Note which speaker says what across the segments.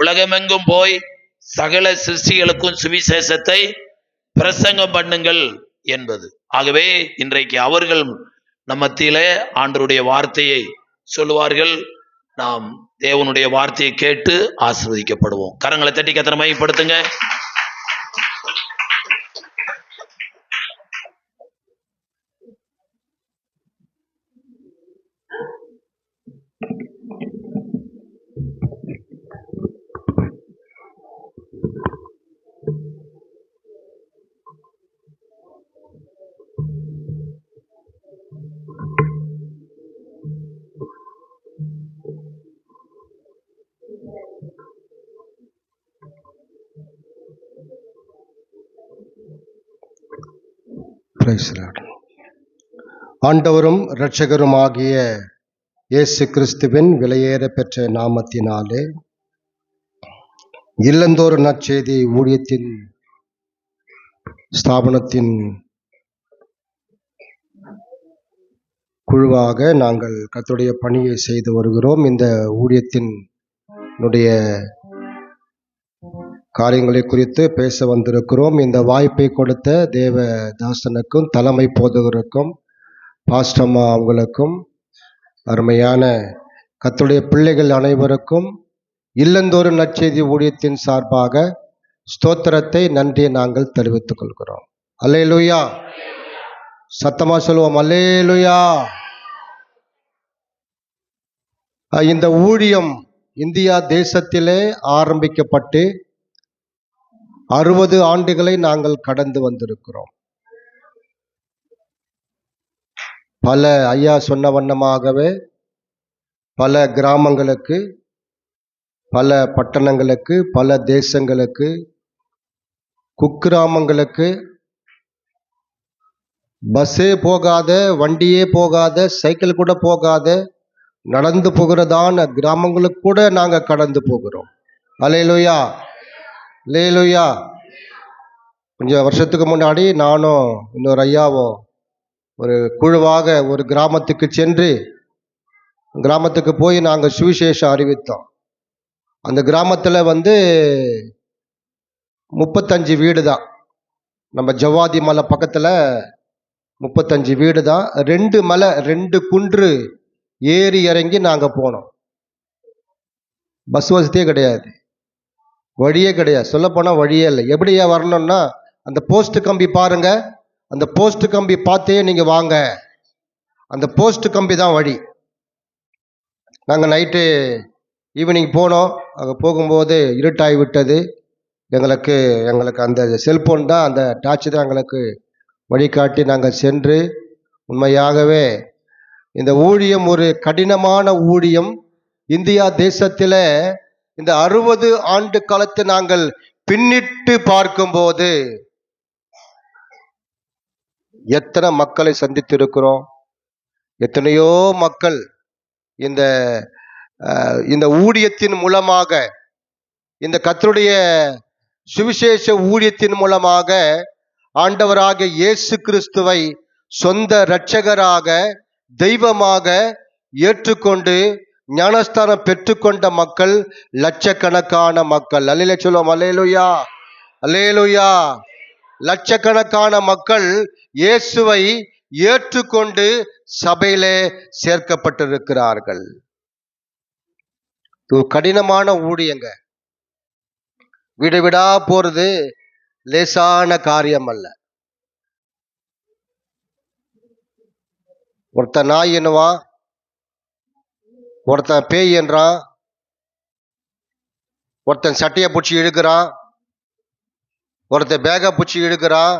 Speaker 1: உலகமெங்கும் போய் சகல சிருஷ்டிகளுக்கும் சுவிசேஷத்தை பிரசங்கம் பண்ணுங்கள் என்பது. ஆகவே இன்றைக்கு அவர்கள் நம் மத்தியிலே ஆண்டவருடைய வார்த்தையை சொல்லுவார்கள். நாம் தேவனுடைய வார்த்தையை கேட்டு ஆசீர்வதிக்கப்படுவோம். கரங்களை தட்டி கர்த்தரை மகிமைப்படுத்துங்க.
Speaker 2: ஆண்டவரும் இரட்சகருமாகிய இயேசு கிறிஸ்துவின் விலையேற பெற்ற நாமத்தினாலே இல்லந்தோறும் நற்செய்தி ஊழியத்தின் ஸ்தாபனத்தின் குழுவாக நாங்கள் கர்த்தருடைய பணியை செய்து வருகிறோம். இந்த ஊழியத்தினுடைய காரியங்களை குறித்து பேச வந்திருக்கிறோம். இந்த வாய்ப்பை கொடுத்த தேவ தாசனுக்கும் தலைமை போதகருக்கும் பாஸ்டம்மா அவங்களுக்கும் அருமையான கர்த்தருடைய பிள்ளைகள் அனைவருக்கும் இல்லந்தோறும் நற்செய்தி ஊழியத்தின் சார்பாக ஸ்தோத்திரத்தை நன்றியை நாங்கள் தெரிவித்துக் கொள்கிறோம். அல்லேலூயா. சத்தமா சொல்லுவோம், அல்லேலூயா. இந்த ஊழியம் இந்தியா தேசத்திலே ஆரம்பிக்கப்பட்டு 60 ஆண்டுகளை நாங்கள் கடந்து வந்திருக்கிறோம். பல ஐயா சொன்ன வண்ணமாகவே பல கிராமங்களுக்கு, பல பட்டணங்களுக்கு, பல தேசங்களுக்கு, குக்கிராமங்களுக்கு, பஸ்ஸே போகாத, வண்டியே போகாத, சைக்கிள் கூட போகாத, நடந்து போகிறதான கிராமங்களுக்கு கூட நாங்கள் கடந்து போகிறோம். அல்லேலூயா, அல்லேலூயா. கொஞ்சம் வருஷத்துக்கு முன்னாடி நானும் இன்னொரு ஐயாவும் ஒரு குழுவாக ஒரு கிராமத்துக்கு சென்று கிராமத்துக்கு போய் நாங்கள் சுவிசேஷம் அறிவித்தோம். அந்த கிராமத்தில் 35 வீடு தான். நம்ம ஜவாதி மலை பக்கத்தில் 35 வீடு தான். 2 மலை, 2 குன்று ஏறி இறங்கி நாங்கள் போனோம். பஸ் வசதியே கிடையாது, வழியே கிடையாது. சொல்ல போனால் வழியே இல்லை. எப்படியா வரணும்னா அந்த போஸ்ட் கம்பி பாருங்க, அந்த போஸ்ட் கம்பி பார்த்தே நீங்க வாங்க, அந்த போஸ்ட் கம்பி தான் வழி. நாங்கள் நைட்டு ஈவினிங் போனோம். அங்கே போகும்போது இருட்டாகி விட்டது. எங்களுக்கு அந்த செல்போன் தான், அந்த டார்ச் தான் எங்களுக்கு வழிகாட்டி நாங்கள் சென்று, உண்மையாகவே இந்த ஊழியம் ஒரு கடினமான ஊழியம். இந்தியா தேசத்தில் இந்த 60 ஆண்டு காலத்தை நாங்கள் பின்னிட்டு பார்க்கும்போது எத்தனை மக்களை சந்தித்திருக்கிறோம். எத்தனையோ மக்கள் இந்த ஊழியத்தின் மூலமாக, இந்த கர்த்தருடைய சுவிசேஷ ஊழியத்தின் மூலமாக ஆண்டவராக இயேசு கிறிஸ்துவை சொந்த இரட்சகராக தெய்வமாக ஏற்றுக்கொண்டு ஞானஸ்தானம் பெற்றுக்கொண்ட மக்கள் லட்சக்கணக்கான மக்கள். அல்லேலூயா சொல்லுவோம், அல்லேலூயா, அல்லேலூயா. லட்சக்கணக்கான மக்கள் இயேசுவை ஏற்றுக்கொண்டு சபையிலே சேர்க்கப்பட்டிருக்கிறார்கள். கடினமான ஊழியங்க. வீடு வீடா போறது லேசான காரியம் அல்ல. ஒருத்தன் நாய் என்னவான், ஒருத்தன் பேய் என்றான், ஒருத்தன் சட்டையை பிடிச்சி இழுக்கிறான், ஒருத்தன் பேக பிடிச்சி இழுக்கிறான்,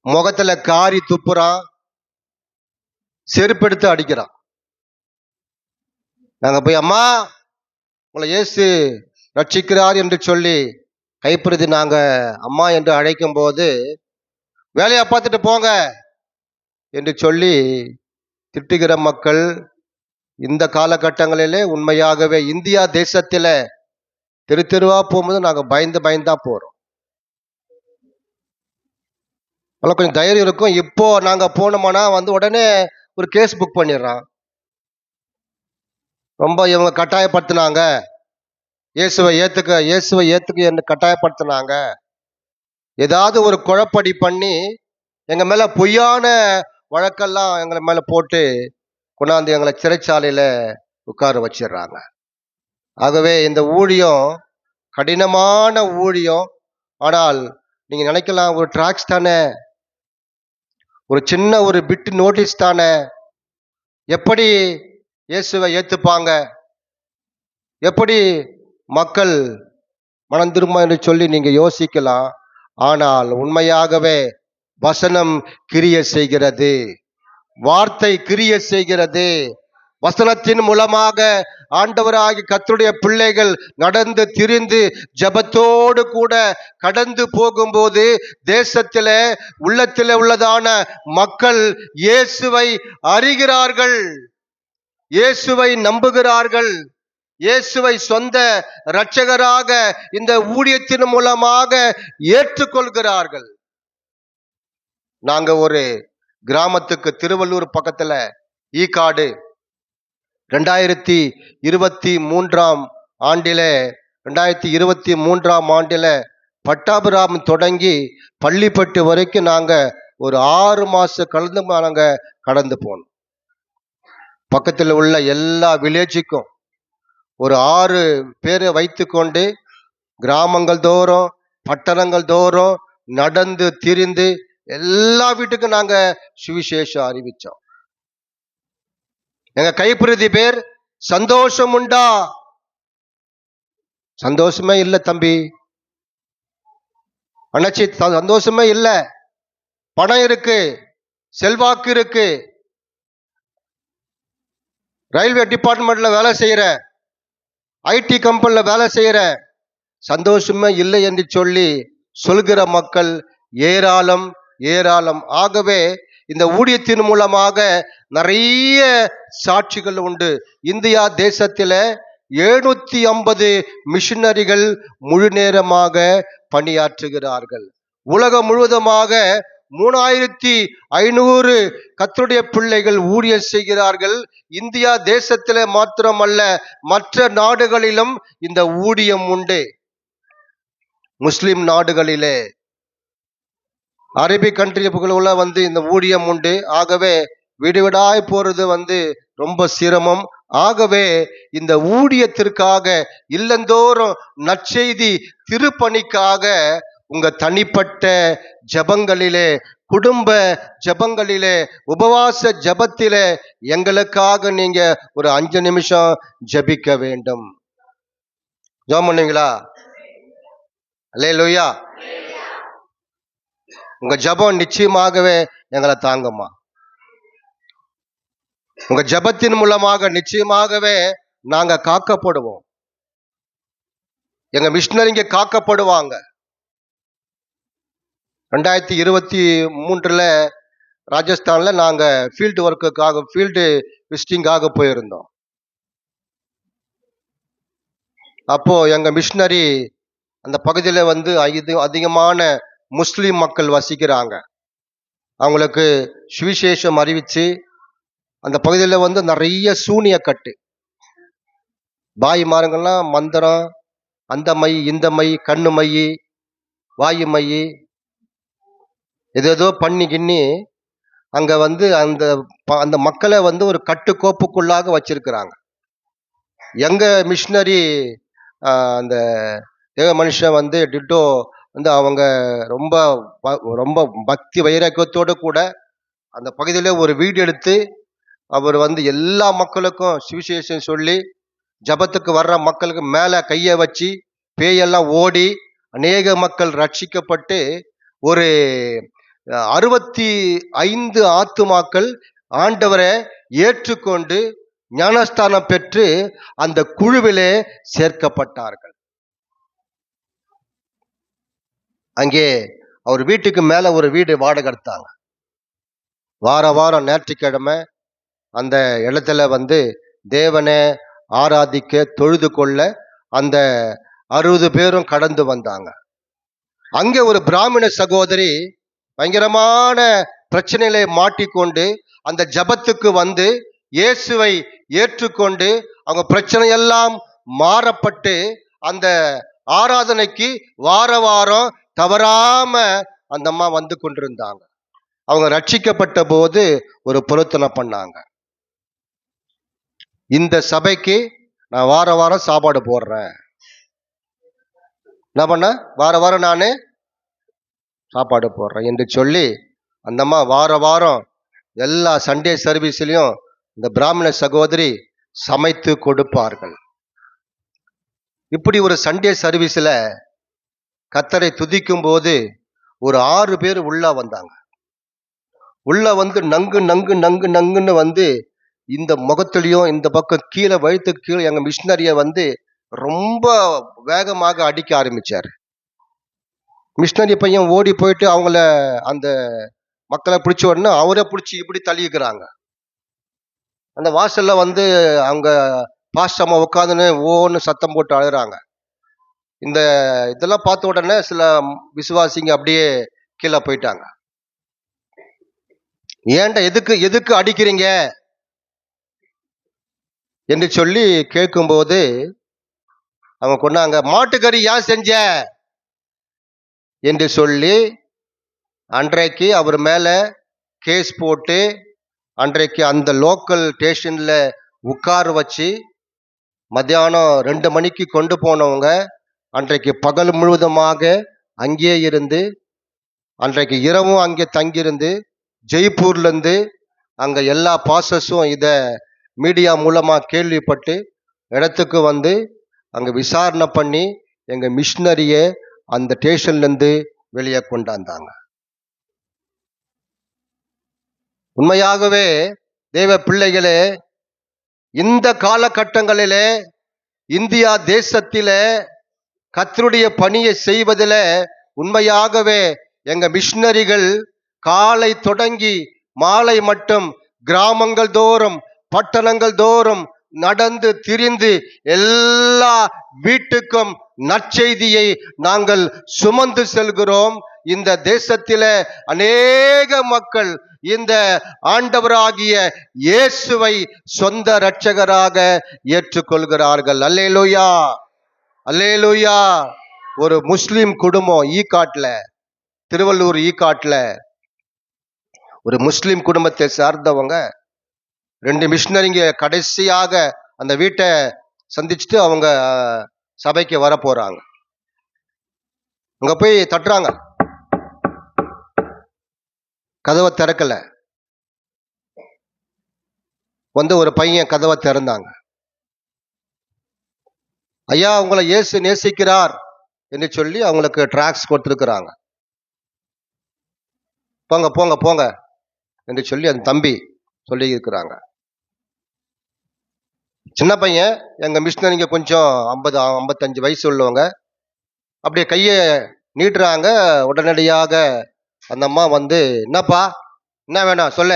Speaker 2: முகத்துல காரி துப்புறான், செருப்பெடுத்து அடிக்கிறான். நாங்க போய் அம்மா உங்களை இயேசு ரட்சிக்கிறார் என்று சொல்லி கைப்பிரதி நாங்க அம்மா என்று அழைக்கும் போது, வேலையை பார்த்துட்டு போங்க என்று சொல்லி திட்டுகிற மக்கள் இந்த காலகட்டங்களிலே உண்மையாகவே இந்தியா தேசத்தில் தெரு தெருவா போகும்போது நாங்கள் பயந்தா போறோம். அதெல்லாம் கொஞ்சம் தைரியம் இருக்கும். இப்போ நாங்கள் போனோம்னா உடனே ஒரு கேஸ் புக் பண்ணிடுறான். ரொம்ப இவங்க கட்டாயப்படுத்தினாங்க, இயேசுவை ஏத்துக்க என்று கட்டாயப்படுத்தினாங்க. ஏதாவது ஒரு குழப்படி பண்ணி எங்க மேல பொய்யான வழக்கெல்லாம் எங்களை மேல போட்டு கொண்டாந்து எங்களை சிறைச்சாலையில உட்கார வச்சிடுறாங்க. ஆகவே இந்த ஊழியம் கடினமான ஊழியம். ஆனால் நீங்க நினைக்கலாம், ஒரு டிராக்ஸ் தானே, ஒரு சின்ன ஒரு பிட் நோட்டீஸ் தானே, எப்படி இயேசுவை ஏத்துப்பாங்க, எப்படி மக்கள் மனம் திரும்ப என்று சொல்லி நீங்க யோசிக்கலாம். ஆனால் உண்மையாகவே வசனம் கிரிய செய்கிறது, வார்த்தை கிரிய செய்கிறது. வசனத்தின் மூலமாக ஆண்டவராகி கர்த்தருடைய பிள்ளைகள் நடந்து திரிந்து ஜெபத்தோடு கூட கடந்து போகும்போது தேசத்திலே உள்ளத்திலே உள்ளதான மக்கள் இயேசுவை அறிகிறார்கள், இயேசுவை நம்புகிறார்கள், இயேசுவை சொந்த இரட்சகராக இந்த ஊழியத்தின் மூலமாக ஏற்றுக்கொள்கிறார்கள். நாங்க ஒரு கிராமத்துக்கு திருவள்ளூர் பக்கத்துல ஈக்காடு 2023 ஆண்டில பட்டாபிராம் தொடங்கி பள்ளிப்பட்டு வரைக்கும் நாங்க ஒரு 6 மாசம் நாங்க கடந்து போனோம். பக்கத்தில் உள்ள எல்லா வில்லேஜுக்கும் ஒரு 6 பேரை வைத்துக்கொண்டு கிராமங்கள் தோறும் பட்டணங்கள் தோறும் நடந்து திரிந்து எல்லா வீட்டுக்கும் நாங்க சுவிசேஷம் அறிவிச்சோம். எங்க கைப்பிரதி பேர் சந்தோஷம் உண்டா? சந்தோஷமே இல்லை தம்பி, அண்ணாச்சி, சந்தோஷமே இல்லை. பணம் இருக்கு, செல்வாக்கு இருக்கு, ரயில்வே டிபார்ட்மெண்ட்ல வேலை செய்யற, ஐடி கம்பெனில வேலை செய்யற, சந்தோஷமே இல்லை என்று சொல்லி சொல்கிற மக்கள் ஏராளம் ஏராளம். ஆகவே இந்த ஊழியத்தின் மூலமாக நிறைய சாட்சிகள் உண்டு. இந்தியா தேசத்தில 750 மிஷனரிகள் முழு நேரமாக பணியாற்றுகிறார்கள். உலகம் முழுவதுமாக 3500 கர்த்தருடைய பிள்ளைகள் ஊழியம் செய்கிறார்கள். இந்தியா தேசத்திலே மாத்திரமல்ல, மற்ற நாடுகளிலும் இந்த ஊழியம் உண்டு. முஸ்லிம் நாடுகளிலே, அரபிக் கண்ட்ரிக்குள்ள இந்த ஊழியம் உண்டு. ஆகவே வீடு வீடாய் போறது ரொம்ப சிரமம். ஆகவே இந்த ஊழியத்திற்காக இல்லந்தோறும் நற்செய்தி திருப்பணிக்காக உங்க தனிப்பட்ட ஜபங்களிலே, குடும்ப ஜபங்களிலே, உபவாச ஜபத்திலே எங்களுக்காக நீங்க ஒரு 5 நிமிஷம் ஜபிக்க வேண்டும். ஜெபம் பண்ணுவீங்களா? அல்லேலூயா. உங்க ஜபம் நிச்சயமாகவே எங்களை தாங்குமா. உங்க ஜபத்தின் மூலமாக நிச்சயமாகவே நாங்க காக்கப்படுவோம். எங்க மிஷனரிங்க காக்கப்படுவாங்க. 2023 ராஜஸ்தான்ல நாங்க ஃபீல்டு ஒர்க்குக்காக, ஃபீல்டு விசிட்டிங்காக போயிருந்தோம். அப்போ எங்க மிஷனரி அந்த பகுதியில அதிகமான முஸ்லிம் மக்கள் வசிக்கிறாங்க. அவங்களுக்கு சுவிசேஷம் அறிவிச்சு அந்த பகுதியில் நிறைய சூனிய கட்டு, பாய் மாருங்கள்லாம் மந்திரம், அந்த மை இந்த மை, கண்ணு மை, வாயு மை, ஏதோ பண்ணி கிண்ணி அங்க அந்த மக்களை ஒரு கட்டுக்கோப்புக்குள்ளாக வச்சிருக்கிறாங்க. எங்க மிஷனரி அந்த தேவ மனுஷன் டிட்டோ அவங்க ரொம்ப ரொம்ப பக்தி வைராக்கியத்தோடு கூட அந்த பகுதியில ஒரு வீடு எடுத்து அவர் எல்லா மக்களுக்கும் சுவிசேஷம் சொல்லி ஜபத்துக்கு வர்ற மக்களுக்கு மேல கையை வச்சு பேயெல்லாம் ஓடி அநேக மக்கள் ரட்சிக்கப்பட்டு ஒரு 65 ஆத்துமாக்கள் ஆண்டவரை ஏற்றுக்கொண்டு ஞானஸ்தானம் பெற்று அந்த குழுவிலே சேர்க்கப்பட்டார்கள். அங்கே அவர் வீட்டுக்கு மேல ஒரு வீடு வாடகை எடுத்தாங்க. வாரம் ஞாயிற்றுக்கிழமை அந்த இடத்துல தேவனை ஆராதிக்க, தொழுது கொள்ள அந்த 60 பேரும் கடந்து வந்தாங்க. அங்கே ஒரு பிராமண சகோதரி பயங்கரமான பிரச்சனையில மாட்டிக்கொண்டு அந்த ஜபத்துக்கு இயேசுவை ஏற்றுக்கொண்டு அவங்க பிரச்சனையெல்லாம் மாறப்பட்டு அந்த ஆராதனைக்கு வார வாரம் தவறாம அந்த அம்மா வந்து கொண்டிருந்தாங்க. அவங்க ரட்சிக்கப்பட்ட போது ஒரு பொருத்தனை பண்ணாங்க. இந்த சபைக்கு நான் வார வாரம் சாப்பாடு போடுறேன். என்ன பண்ண? வார வாரம் நானு சாப்பாடு போடுறேன் என்று சொல்லி அந்த அம்மா வார வாரம் எல்லா சண்டே சர்வீஸ்லயும் இந்த பிராமண சகோதரி சமைத்து கொடுப்பார்கள். இப்படி ஒரு சண்டே சர்வீஸ்ல கர்த்தரை துதிக்கும் போது ஒரு 6 பேர் உள்ள வந்தாங்க. உள்ள வந்து நங்கு நங்கு நங்கு நங்குன்னு வந்து இந்த முகத்திலையும் இந்த பக்கம் கீழே வயிற்றுக்கு கீழே எங்க மிஷினரிய வந்து ரொம்ப வேகமாக அடிக்க ஆரம்பிச்சாரு. மிஷினரி பையன் ஓடி போயிட்டு அவங்கள அந்த மக்களை பிடிச்ச உடனே அவரே பிடிச்சி இப்படி தள்ளிக்கிறாங்க. அந்த வாசல்ல வந்து அவங்க பாஸ்டம்மா உட்காந்துன்னு ஓன்னு சத்தம் போட்டு அழுறாங்க. இந்த இதெல்லாம் பார்த்த உடனே சில விசுவாசிங்க அப்படியே கீழே போயிட்டாங்க. ஏன்டா எதுக்கு எதுக்கு அடிக்கிறீங்க என்று சொல்லி கேட்கும்போது அவங்க கொண்டாங்க, மாட்டுக்கறி ஏன் செஞ்ச என்று சொல்லி அன்றைக்கு அவர் மேல கேஸ் போட்டு அன்றைக்கு அந்த லோக்கல் ஸ்டேஷன்ல உட்கார வச்சு மத்தியானம் 2 மணிக்கு கொண்டு போனவங்க அன்றைக்கு பகல் முழுவதுமாக அங்கேயே இருந்து அன்றைக்கு இரவும் அங்கே தங்கியிருந்து ஜெய்ப்பூர்ல இருந்து அங்க எல்லா பாசஸும் இத மீடியா மூலமா கேள்விப்பட்டு இடத்துக்கு வந்து அங்க விசாரணை பண்ணி எங்க மிஷினரிய அந்த ஸ்டேஷன்ல இருந்து வெளியே கொண்டாந்தாங்க. உண்மையாகவே தேவ பிள்ளைகளே, இந்த காலகட்டங்களிலே இந்தியா தேசத்திலே கர்த்தருடைய பணியை செய்வதில் உண்மையாகவே எங்க மிஷினரிகள் காலை தொடங்கி மாலை மட்டும் கிராமங்கள் தோறும் பட்டணங்கள் தோறும் நடந்து திரிந்து எல்லா வீட்டுக்கும் நற்செய்தியை நாங்கள் சுமந்து செல்கிறோம். இந்த தேசத்தில அநேக மக்கள் இந்த ஆண்டவராகிய இயேசுவை சொந்த இரட்சகராக ஏற்றுக்கொள்கிறார்கள். அல்லேலூயா, அல்லேலூயா. ஒரு முஸ்லிம் குடும்பம் ஈக்காட்ல, திருவள்ளூர் ஈக்காட்ல ஒரு முஸ்லிம் குடும்பத்தை சார்ந்தவங்க 2 மிஷினரிங்க கடைசியாக அந்த வீட்டை சந்திச்சுட்டு அவங்க சபைக்கு வர போறாங்க. அங்க போய் தட்டுறாங்க, கதவை திறக்கல. வந்து ஒரு பையன் கதவை திறந்தாங்க. ஐயா, உங்களை இயேசு நேசிக்கிறார் என்று சொல்லி அவங்களுக்கு டிராக்ஸ் கொடுத்துருக்குறாங்க. போங்க போங்க போங்க என்று சொல்லி அந்த தம்பி சொல்லி இருக்கிறாங்க. சின்ன பையன், எங்க மிஷினரிங்க கொஞ்சம் 50-55 வயசு உள்ளவங்க. அப்படியே கையை நீட்டுறாங்க. உடனடியாக அந்த அம்மா வந்து, என்னப்பா என்ன வேணும் சொல்ல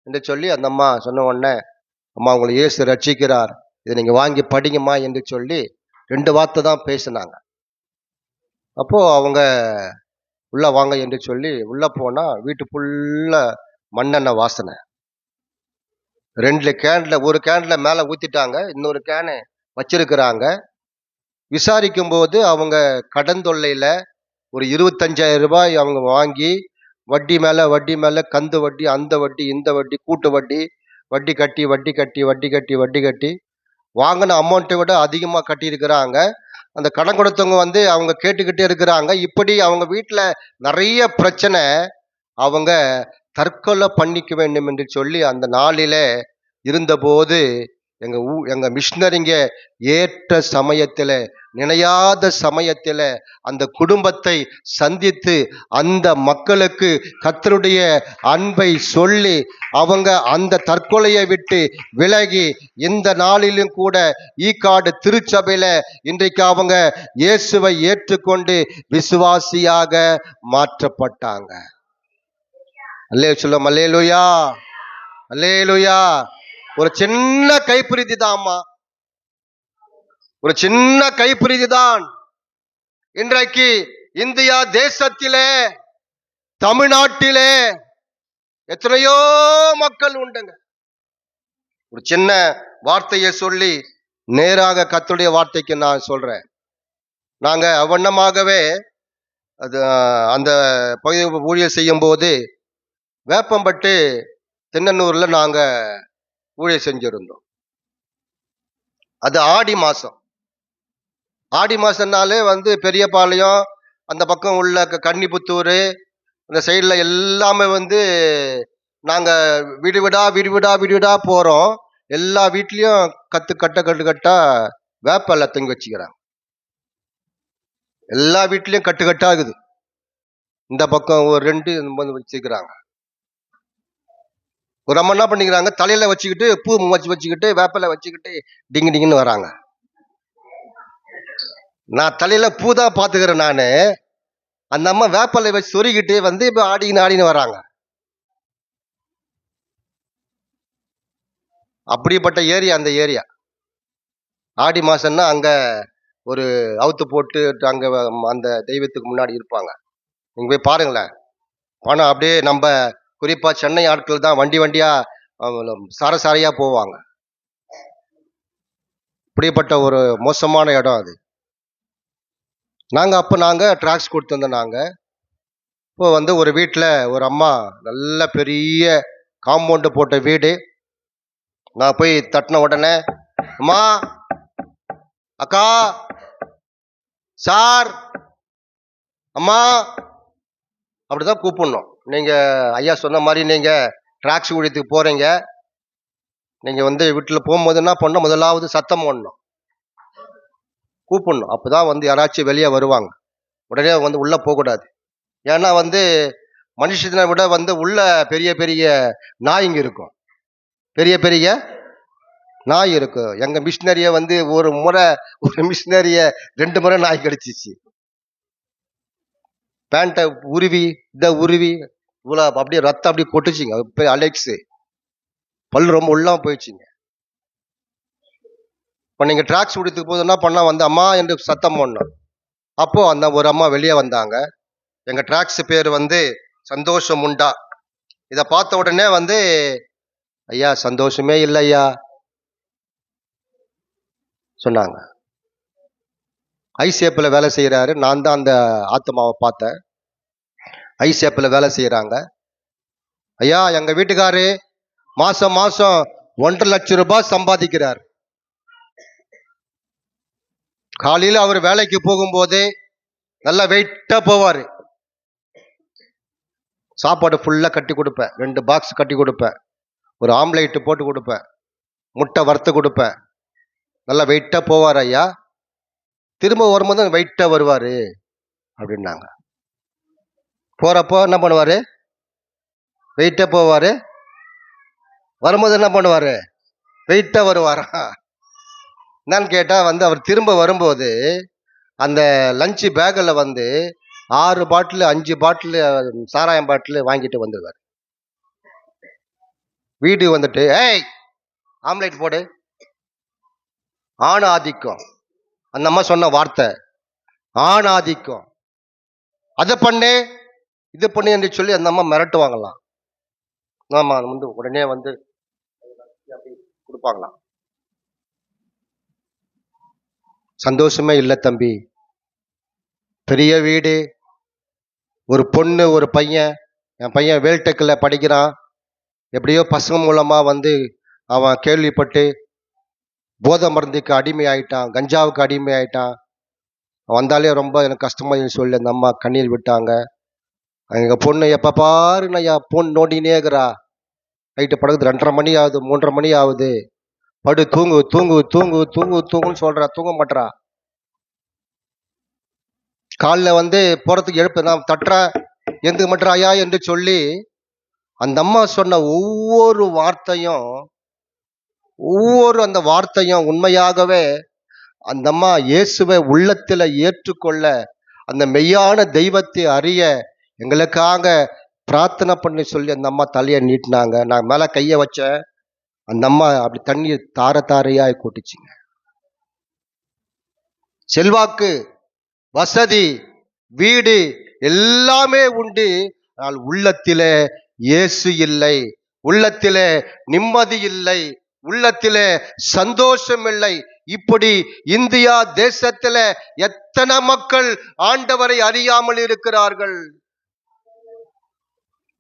Speaker 2: என்று சொல்லி அந்த அம்மா சொன்ன உடனே, அம்மா உங்களை இயேசு ரட்சிக்கிறார், இதை நீங்க வாங்கி படிங்கம்மா என்று சொல்லி 2 வார்த்தை தான் பேசினாங்க. அப்போ அவங்க உள்ள வாங்க என்று சொல்லி உள்ள போனா வீட்டு ஃபுல்லா மண்ணெண்ணெய் வாசனை. 2 கேன்ல, ஒரு கேன்ல மேல ஊத்திட்டாங்க, இன்னொரு கேனு வச்சிருக்கிறாங்க. விசாரிக்கும் போது அவங்க கடன் தொல்லையில ஒரு 25,000 ரூபாய் அவங்க வாங்கி வட்டி மேல வட்டி மேல கந்து வட்டி, அந்த வட்டி, இந்த வட்டி, கூட்டு வட்டி, வட்டி கட்டி வட்டி கட்டி வட்டி கட்டி வட்டி கட்டி வாங்கின அமௌண்ட்டை விட அதிகமா கட்டி இருக்கிறாங்க. அந்த கடன் கொடுத்தவங்க வந்து அவங்க கேட்டுக்கிட்டே இருக்கிறாங்க. இப்படி அவங்க வீட்டுல நிறைய பிரச்சனை. அவங்க தற்கொலை பண்ணிக்க வேண்டும் என்று சொல்லி அந்த நாளிலே இருந்தபோது எங்க மிஷினரிங்க ஏற்ற சமயத்துல, நினையாத சமயத்துல அந்த குடும்பத்தை சந்தித்து அந்த மக்களுக்கு கர்த்தருடைய அன்பை சொல்லி அவங்க அந்த தற்கொலையை விட்டு விலகி இந்த நாளிலும் கூட ஈக்காடு திருச்சபையில இன்றைக்கு அவங்க இயேசுவை ஏற்றுக்கொண்டு விசுவாசியாக மாற்றப்பட்டாங்க. சொல்லும் அல்லேலூயா, அல்லேலூயா. ஒரு சின்ன கைப்பிரதி தான்மா, ஒரு சின்ன கைப்பிரதி தான் இன்றைக்கு இந்தியா தேசத்திலே, தமிழ்நாட்டிலே எத்தனையோ மக்கள் உண்டுங்க. ஒரு சின்ன வார்த்தையை சொல்லி நேராக கர்த்தருடைய வார்த்தைக்கு நான் சொல்றேன். நாங்க அவ்வண்ணமாகவே அது அந்த பகுதி ஊழியர் செய்யும் போது வேப்பம்பட்டு தென்னனூர்ல நாங்க ஊழியர் செஞ்சிருந்தோம். அது ஆடி மாசம். ஆடி மாசம்னாலே வந்து பெரியபாளையம் அந்த பக்கம் உள்ள கன்னிபுத்தூர் இந்த சைடில் எல்லாமே வந்து நாங்க வீடு வீடா போறோம். எல்லா வீட்லயும் கட்டா வேப்பல தங்கி வச்சுக்கிறாங்க. எல்லா வீட்லயும் கட்டுக்கட்டா இருக்குது. இந்த பக்கம் ஒரு 2 வச்சுக்கிறாங்க. ஒரு அம்மா என்ன பண்ணிக்கிறாங்க, தலையில வச்சுக்கிட்டு பூ வச்சுக்கிட்டு வேப்பல வச்சுக்கிட்டு டிங்குன்னு வராங்க. நான் தலையில பூ தான் பாத்துக்கிறேன் நானு. அந்த அம்மா வேப்பலை வச்சு சொருகிட்டு வந்து இப்ப ஆடின்னு வராங்க. அப்படிப்பட்ட ஏரியா அந்த ஏரியா. ஆடி மாசம்னா அங்க ஒரு அவுத்து போட்டு அங்க அந்த தெய்வத்துக்கு முன்னாடி இருப்பாங்க. நீங்க போய் பாருங்களேன். பணம் அப்படியே நம்ம குறிப்பா சென்னை ஆட்கள் தான் வண்டியா சாரையா போவாங்க. இப்படிப்பட்ட ஒரு மோசமான இடம் அது. நாங்க டிராக்ஸ் கொடுத்திருந்தோம். நாங்க இப்போ வந்து ஒரு வீட்டில் ஒரு அம்மா நல்ல பெரிய காம்பவுண்டு போட்ட வீடு. நான் போய் தட்டின உடனே, அம்மா, அக்கா, சார், அம்மா அப்படிதான் கூப்பிடணும். நீங்க ஐயா சொன்ன மாதிரி நீங்க டிராக்ஸ் ஊழியத்துக்கு போறீங்க. நீங்க வந்து வீட்டில் போகும்போது என்ன பண்ணணும், முதலாவது சத்தம் போடணும், கூப்பிடணும். அப்பதான் வந்து யாராச்சும் வெளியே வருவாங்க. உடனே வந்து உள்ள போகக்கூடாது. ஏன்னா வந்து மனுஷனை விட வந்து உள்ள பெரிய பெரிய நாய்ங்க இருக்கும். பெரிய பெரிய நாய் இருக்கும். எங்க மிஷினரிய வந்து ஒரு முறை ஒரு மிஷினரிய 2 முறை நாய் கடிச்சிச்சு. பேண்ட்டை உருவி இவ்வளோ அப்படியே ரத்தம் அப்படியே கொட்டுச்சிங்க. அலெக்ஸு பல்லு ரொம்ப உள்ளாம போயிடுச்சுங்க. இப்போ நீங்க டிராக்ஸ் உடித்துக்கு போது என்ன பண்ணா வந்து அம்மா என்று சத்தம் போடணும். அப்போ அந்த ஒரு அம்மா வெளியே வந்தாங்க. எங்க டிராக்ஸ் பேர் வந்து சந்தோஷம் உண்டா. இதை பார்த்த உடனே வந்து, ஐயா சந்தோஷமே இல்லை ஐயா சொன்னாங்க. ஐசேப்பில் வேலை செய்யறாரு. நான் தான் அந்த ஆத்மாவை பார்த்தேன். ஐசேப்பில் வேலை செய்யறாங்க. ஐயா எங்க வீட்டுக்காரு மாசம் 1.5 லட்சம் ரூபாய் சம்பாதிக்கிறார். காலையில அவர் வேலைக்கு போகும்போது நல்லா வெயிட்டா போவாரு. சாப்பாடு ஃபுல்லா கட்டி கொடுப்பேன். 2 பாக்ஸ் கட்டி கொடுப்பேன். ஒரு ஆம்லேட் போட்டு கொடுப்பேன். முட்டை வறுத்து கொடுப்பேன். நல்லா வெயிட்டா போவார் ஐயா. திரும்ப வரும்போது வெயிட்டா வருவாரு அப்படின்னாங்க. போறப்போ என்ன பண்ணுவாரு, வெயிட்டா போவாரு. வரும்போது என்ன பண்ணுவாரு, வெயிட்டா வருவாரா. என்னன்னு கேட்டா வந்து அவர் திரும்ப வரும்போது அந்த லஞ்சு பேக்கில் வந்து 6 பாட்டில் 5 பாட்டில் சாராயம் பாட்டில் வாங்கிட்டு வந்துடுவார். வீடு வந்துட்டு, ஏய் ஆம்லேட் போடு. ஆண் ஆதிக்கம். அந்த அம்மா சொன்ன வார்த்தை ஆண் ஆதிக்கம். அதை பண்ணு இது பண்ணு என்று சொல்லி அந்த அம்மா மிரட்டுவாங்களாம். ஆமா வந்து உடனே வந்து கொடுப்பாங்களாம். சந்தோஷமே இல்லை தம்பி. பெரிய வீடு, ஒரு பொண்ணு ஒரு பையன். என் பையன் வேல்டெக்கில் படிக்கிறான். எப்படியோ பசங்க மூலமா வந்து அவன் கேள்விப்பட்டு போதை மருந்துக்கு அடிமை ஆயிட்டான், கஞ்சாவுக்கு அடிமை ஆயிட்டான். வந்தாலே ரொம்ப எனக்கு கஷ்டமா சொல்லி அந்த அம்மா கண்ணீர் விட்டாங்க. எங்க பொண்ணு எப்ப பாரு நான் பொண்ணு நோண்டினே இருக்கிறா. நைட்டு படுக்குது 2:30 மணி ஆகுது, 3:30 மணி ஆகுது. படு தூங்கு தூங்கு தூங்கு தூங்கு தூங்குன்னு சொல்றா, தூங்க மாட்டா. காலில் வந்து போறதுக்கு எழுப்பு நான் தட்டுற எந்த மாட்டாயா என்று சொல்லி அந்த அம்மா சொன்ன ஒவ்வொரு அந்த வார்த்தையும் உண்மையாகவே அந்த அம்மா இயேசுவை உள்ளத்துல ஏற்றுக்கொள்ள, அந்த மெய்யான தெய்வத்தை அறிய எங்களுக்காக பிரார்த்தனை பண்ணி சொல்லி அந்த அம்மா தலையை நீட்டினாங்க. நான் மேல கைய வச்சேன். அந்த அம்மா அப்படி தண்ணீர் தாரையாய் கொட்டுச்சுங்க. செல்வாக்கு, வசதி, வீடு எல்லாமே உண்டு. ஆனால் உள்ளத்திலே இயேசு இல்லை, உள்ளத்திலே நிம்மதி இல்லை, உள்ளத்திலே சந்தோஷம் இல்லை. இப்படி இந்தியா தேசத்துல எத்தனை மக்கள் ஆண்டவரை அறியாமல் இருக்கிறார்கள்.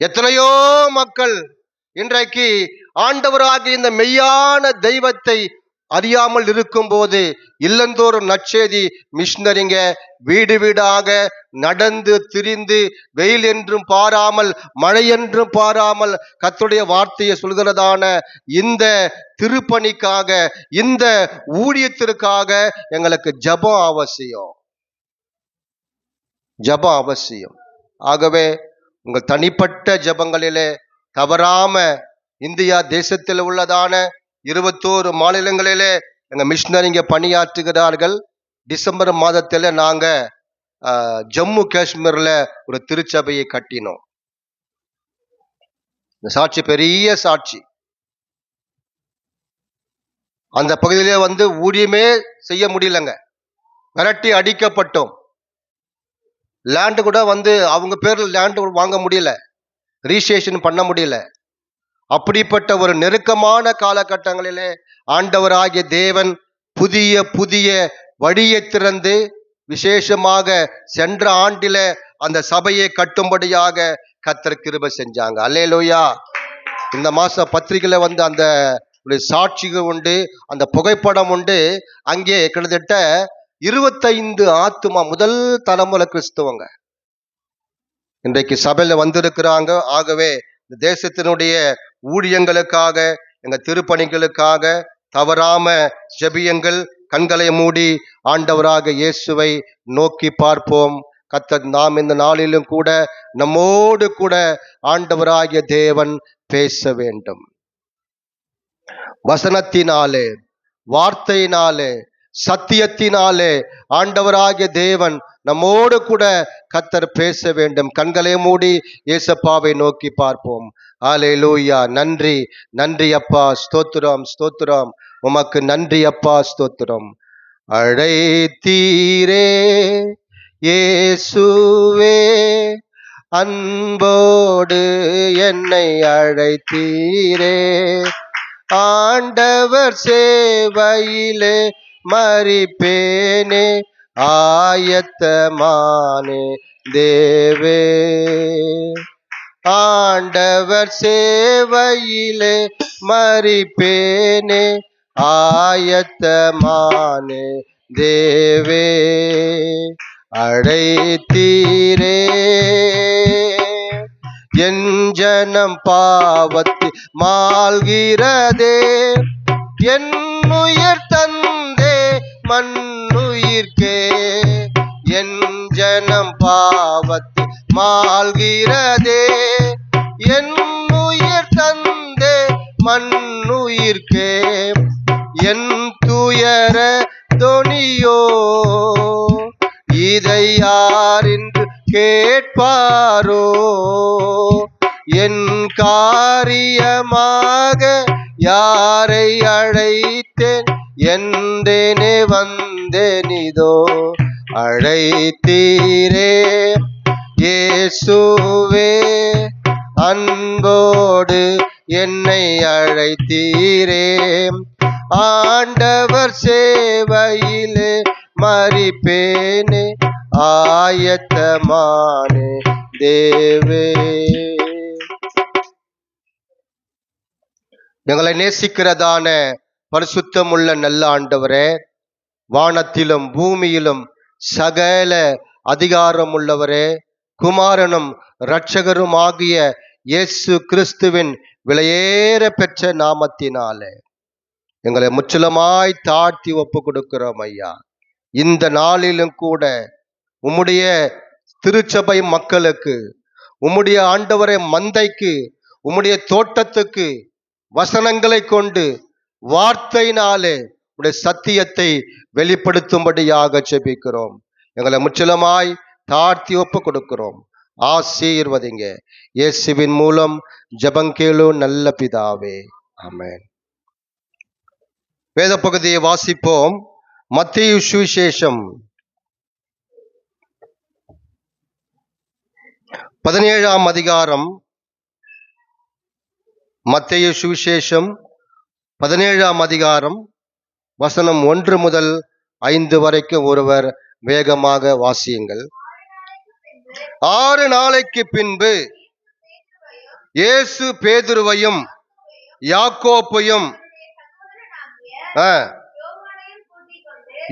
Speaker 2: எத்தனையோ மக்கள் இன்றைக்கு ஆண்டவராகிய இந்த மெய்யான தெய்வத்தை அறியாமல் இருக்கும்போது இல்லந்தோறும் நற்செய்தி மிஷினரிங்க வீடு வீடாக நடந்து திரிந்து வெயில் என்றும் பாராமல் மழை என்றும் பாராமல் கர்த்தருடைய வார்த்தையை சொல்கிறதான இந்த திருப்பணிக்காக, இந்த ஊழியத்திற்காக எங்களுக்கு ஜெபம் அவசியம், ஜெபம் அவசியம். ஆகவே உங்கள் தனிப்பட்ட ஜெபங்களிலே தவறாம இந்தியா தேசத்தில் உள்ளதான 21 மாநிலங்களிலே எங்க மிஷினரிங்க பணியாற்றுகிறார்கள். டிசம்பர் மாதத்துல நாங்க ஜம்மு காஷ்மீர்ல ஒரு திருச்சபையை கட்டினோம். இந்த சாட்சி பெரிய சாட்சி. அந்த பகுதியிலே ஊழியமே செய்ய முடியலங்க, விரட்டி அடிக்கப்பட்டோம். லேண்டு கூட அவங்க பேர்ல லேண்டு வாங்க முடியல, ரிஜிஸ்ட்ரேஷன் பண்ண முடியல. அப்படிப்பட்ட ஒரு நெருக்கமான காலகட்டங்களிலே ஆண்டவராகிய தேவன் புதிய புதிய வழியை திறந்து விசேஷமாக சென்ற ஆண்டில அந்த சபையை கட்டும்படியாக கர்த்தர் கிருபை செஞ்சாங்க. அல்லேலூயா. இந்த மாச பத்திரிகையில அந்த சாட்சிகள் உண்டு, அந்த புகைப்படம் உண்டு. அங்கே கிட்டத்தட்ட 25 ஆத்துமா முதல் தலைமுறை கிறிஸ்தவங்க இன்றைக்கு சபையில வந்திருக்கிறாங்க. ஆகவே இந்த தேசத்தினுடைய ஊழியங்களுக்காக, எங்க திருப்பணிகளுக்காக தவறாம ஜெபியுங்கள். கண்களை மூடி ஆண்டவராக இயேசுவை நோக்கி பார்ப்போம். கர்த்தர் நாம் இந்த நாளிலும் கூட நம்மோடு கூட ஆண்டவராகிய தேவன் பேச வேண்டும். வசனத்தினாலே, வார்த்தையினாலே, சத்தியத்தினாலே ஆண்டவராகிய தேவன் நம்மோடு கூட கர்த்தர் பேச வேண்டும். கண்களை மூடி இயேசப்பாவை நோக்கி பார்ப்போம். அல்லேலூயா. நன்றி, நன்றி அப்பா, ஸ்தோத்திரம், ஸ்தோத்திரம். உமக்கு நன்றி அப்பா, ஸ்தோத்திரம். அழைத்தீரே இயேசுவே, அன்போடு என்னை அழைத்தீரே, ஆண்டவர் சேவையிலே மரிப்பேனே, ஆயத்தமானே தேவே, ஆண்டவர் சேவையிலே மரிப்பேனே, ஆயத்தமானே தேவே. அழைத்தீரே என் ஜனம் பாவத்தி மாள்கிறதே, என் உயிர் தந்தே மண்ணுயிர்க்கே, என் ஜனம் பாவத்தி மாள்கிறதே, என் உயிர் தந்தே மண்ணுயிர்க்கே, என் துயர தொனியோ இதை யார் என்று கேட்பாரோ, என் காரியமாக யாரை அழைத்தேன் என்றேனே வந்தேனிதோ. அழைத்தீரே இயேசுவே, அன்போடு என்னை அழைத்தீரே, ஆண்டவர் சேவையிலே மரிப்பேனே, ஆயத்தமானே தேவே. எங்களை நேசிக்கிறதான பரிசுத்தமுள்ள நல்ல ஆண்டவரே, வானத்திலும் பூமியிலும் சகல அதிகாரம் உள்ளவரே, குமாரனும் இரட்சகரும் ஆகிய இயேசு கிறிஸ்துவின் விலையேற பெற்ற நாமத்தினாலே எங்களை முற்றிலுமாய் தாழ்த்தி ஒப்பு கொடுக்கிறோம் ஐயா. இந்த நாளிலும் கூட உம்முடைய திருச்சபை மக்களுக்கு, உம்முடைய ஆண்டவரை மந்தைக்கு, உம்முடைய தோட்டத்துக்கு வசனங்களை கொண்டு வார்த்தையினாலே உடைய சத்தியத்தை வெளிப்படுத்தும்படியாக ஜெபிக்கிறோம். எங்களை முற்றிலுமாய் தாழ்த்தி ஒப்பு கொடுக்கிறோம். ஆசீர்வதிங்க. இயேசுவின் மூலம் ஜெபங்கேளு நல்ல பிதாவே, ஆமென். வேத பகுதியை வாசிப்போம். மத்தேயு சுவிசேஷம் 17ஆம் அதிகாரம். மத்தேயு சுவிசேஷம் 17ஆம் அதிகாரம் வசனம் 1 முதல் 5 வரைக்கும் ஒருவர் வேகமாக வாசியுங்கள். 6 நாளைக்கு பின்பு இயேசு பேதுருவையும் யாக்கோப்பையும்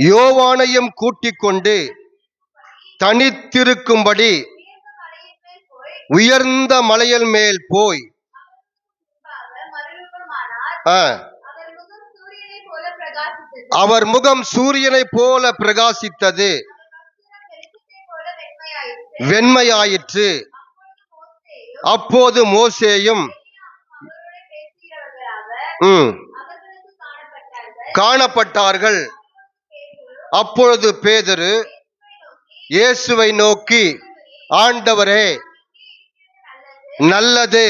Speaker 2: யோவானையும் கூட்டிக் கொண்டு தனித்திருக்கும்படி உயர்ந்த மலையின் மேல் போய் அவர் முகம் சூரியனைப் போல பிரகாசித்தது, வெண்மையாயிற்று. அப்போது மோசேயும் காணப்பட்டார்கள். அப்பொழுது பேதுரு இயேசுவை நோக்கி, ஆண்டவரே, நல்லது,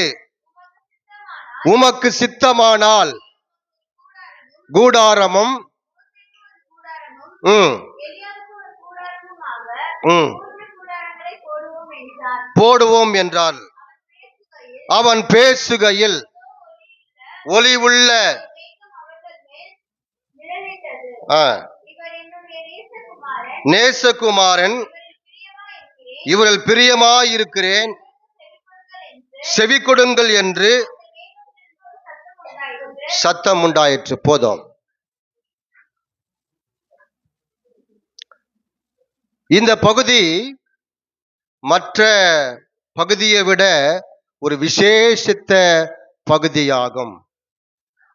Speaker 2: உமக்கு சித்தமானால் கூடாரமும் போடுவோம் என்றான். அவன் பேசுகையில் ஒளிவுள்ள நேசகுமாரன், இவரில் பிரியமாயிருக்கிறேன், செவி கொடுங்கள் என்று சத்தம் உண்டாயிற்று. போதும். இந்த பகுதி மற்ற பகுதியை விட ஒரு விசேஷித்த பகுதியாகும்.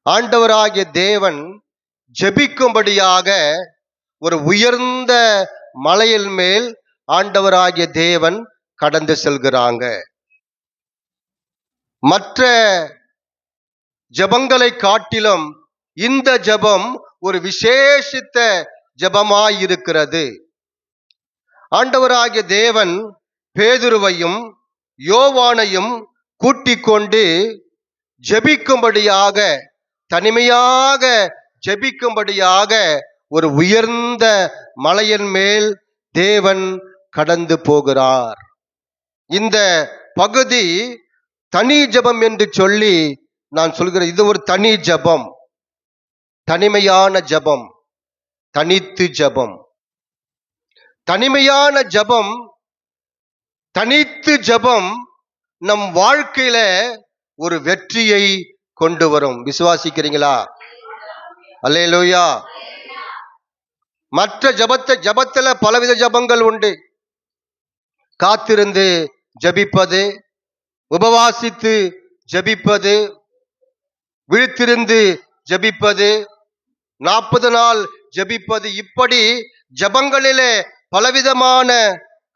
Speaker 2: ஆண்டவராகிய தேவன் ஜெபிக்கும்படியாக ஒரு உயர்ந்த மலையின் மேல் ஆண்டவராகிய தேவன் கடந்து செல்கிறாங்க. மற்ற ஜெபங்களை காட்டிலும் இந்த ஜெபம் ஒரு விசேஷித்த ஜெபமாயிருக்கிறது. ஆண்டவராகிய தேவன் பேதுருவையும் யோவானையும் கூட்டிக் கொண்டு ஜெபிக்கும்படியாக, தனிமையாக ஜெபிக்கும்படியாக ஒரு உயர்ந்த மலையின் மேல் தேவன் கடந்து போகிறார். இந்த பகுதி தனி ஜெபம் என்று சொல்லி நான் சொல்கிறேன். இது ஒரு தனி ஜெபம், தனிமையான ஜெபம், தனித்து ஜெபம். தனிமையான ஜெபம், தனித்து ஜெபம் நம் வாழ்க்கையில ஒரு வெற்றியை கொண்டு வரும். விசுவாசிக்கிறீங்களா? அல்லேலூயா. மற்ற ஜெபத்துல பலவித ஜெபங்கள் உண்டு. காத்திருந்து ஜெபிப்பது, உபவாசித்து ஜெபிப்பது, விழித்திருந்து ஜெபிப்பது, 40 நாள் ஜெபிப்பது, இப்படி ஜெபங்களிலே பலவிதமான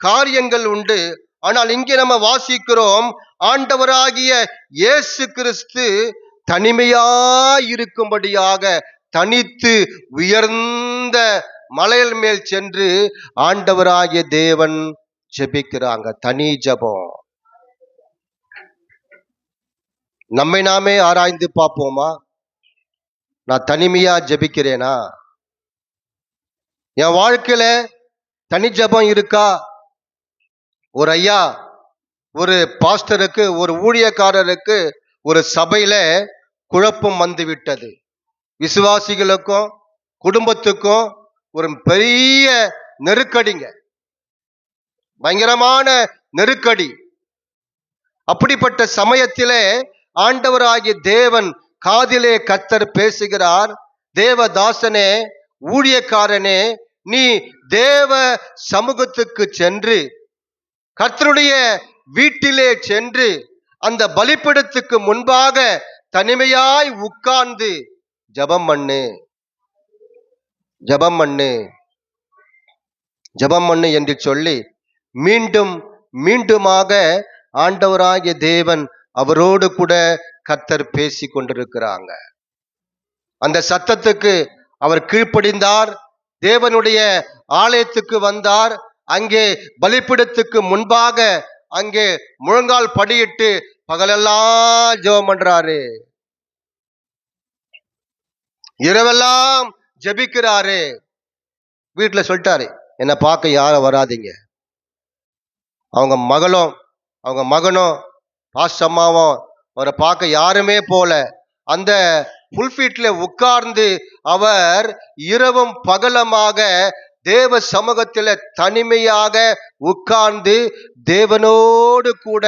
Speaker 2: காரியங்கள் உண்டு. ஆனால் இங்கே நம்ம வாசிக்கிறோம், ஆண்டவராகிய இயேசு கிறிஸ்து தனிமையாயிருக்கும்படியாக தனித்து உயர்ந்த மலையின் மேல் சென்று ஆண்டவராகிய தேவன் ஜெபிக்கிறாங்க. தனி ஜெபம். நம்மை நாமே ஆராய்ந்து பார்ப்போமா? நான் தனிமையா ஜெபிக்கிறேனா? என் வாழ்க்கையில தனி ஜெபம் இருக்கா? ஒரு ஐயா, ஒரு பாஸ்டருக்கு, ஒரு ஊழியக்காரருக்கு ஒரு சபையில குழப்பம் வந்து விட்டது. விசுவாசிகளுக்கும் குடும்பத்துக்கும் ஒரு பெரிய நெருக்கடிங்க, பயங்கரமான நெருக்கடி. அப்படிப்பட்ட சமயத்திலே ஆண்டவராகிய தேவன் காதிலே கர்த்தர் பேசுகிறார், தேவதாசனே, ஊழியக்காரனே, நீ தேவ சமூகத்துக்கு சென்று, கர்த்தருடைய வீட்டிலே சென்று, அந்த பலிபீடத்துக்கு முன்பாக தனிமையாய் உட்கார்ந்து ஜெபம் பண்ணு, ஜெபம் பண்ணு, ஜெபம் பண்ணு என்று சொல்லி மீண்டும் மீண்டுமாக ஆண்டவராகிய தேவன் அவரோடு கூட கர்த்தர் பேசி கொண்டிருக்கிறாங்க. அந்த சத்தத்துக்கு அவர் கீழ்ப்படிந்தார். தேவனுடைய ஆலயத்துக்கு வந்தார். அங்கே பலிபீடத்துக்கு முன்பாக அங்கே முழங்கால் படியிட்டு பகலெல்லாம் ஜெபம் பண்றாரு, இரவெல்லாம் ஜெபிக்கிறாரு. வீட்டுல சொல்லிட்டாரு, என்னை பார்க்க யாரும் வராதீங்க. அவங்க மகனும் பாஸ்டம்மாவும் அவரை பார்க்க யாருமே போல. அந்த புல்பீட்ல உட்கார்ந்து அவர் இரவும் பகலமாக தேவ சமூகத்தில தனிமையாக உட்கார்ந்து தேவனோடு கூட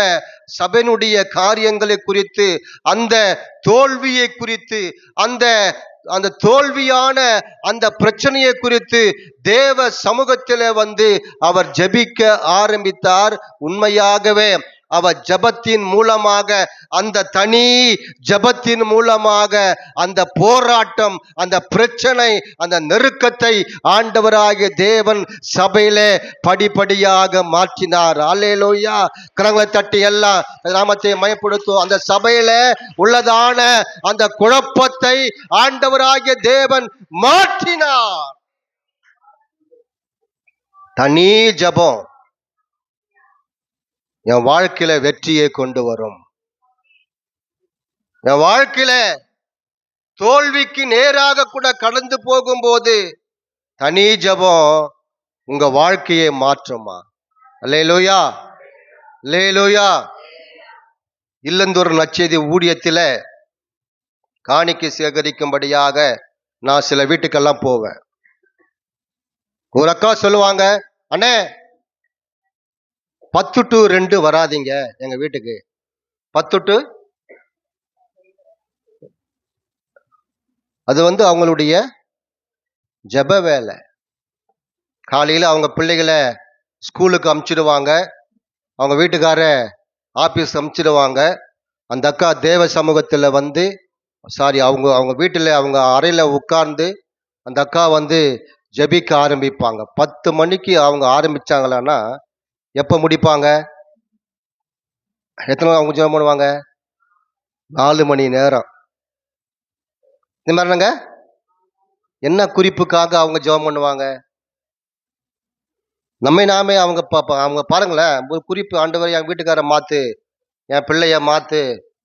Speaker 2: சபையினுடைய காரியங்களை குறித்து, அந்த தோல்வியை குறித்து, அந்த அந்த தோல்வியான அந்த பிரச்சனையை குறித்து தேவ சமூகத்திலே வந்து அவர் ஜெபிக்க ஆரம்பித்தார். உண்மையாகவே அவர் ஜெபத்தின் மூலமாக, அந்த தனி ஜெபத்தின் மூலமாக அந்த போராட்டம், அந்த பிரச்சனை, அந்த நெருக்கத்தை ஆண்டவராகிய தேவன் சபையிலே படிப்படியாக மாற்றினார். அல்லேலூயா. கரங்களை தட்டி எல்லாம் நாமத்தை மயப்படுத்தும். அந்த சபையில உள்ளதான அந்த குழப்பத்தை ஆண்டவராகிய தேவன் மாற்றினார். தனி ஜெபம் என் வாழ்க்கையில வெற்றியை கொண்டு வரும். என் வாழ்க்கையில தோல்விக்கு நேராக கூட கடந்து போகும்போது தனி ஜெபம் உங்க வாழ்க்கையை மாற்றுமா? அல்லேலூயா, அல்லேலூயா. இல்லந்தோறும் நற்செய்தி ஊழியத்தில காணிக்கை சேகரிக்கும்படியாக நான் சில வீட்டுக்கெல்லாம் போவேன். ஒரு அக்கா சொல்லுவாங்க, அண்ணே 10 to 2 வராதீங்க எங்க வீட்டுக்கு. 10 to அது வந்து அவங்களுடைய ஜெப வேலை. காலையில அவங்க பிள்ளைகளை ஸ்கூலுக்கு அனுப்பிச்சிடுவாங்க, அவங்க வீட்டுக்கார ஆபீஸ் அனுப்பிச்சிடுவாங்க. அந்த அக்கா தேவ சமூகத்துல வந்து அவங்க வீட்டுல அவங்க அறையில உட்கார்ந்து அந்த அக்கா வந்து ஜெபிக்க ஆரம்பிப்பாங்க. 10 மணிக்கு அவங்க ஆரம்பிச்சாங்களான்னா எப்ப முடிப்பாங்க? எத்தனை அவங்க ஜெபம் பண்ணுவாங்க? 4 மணி நேரம். இந்த மாதிரிங்க என்ன குறிப்புக்காக அவங்க ஜெபம் பண்ணுவாங்க? நாமே அவங்க அவங்க பாருங்களேன், ஒரு குறிப்பு, ஆண்டவரே என் வீட்டுக்கார மாத்து, என் பிள்ளைய மாத்து,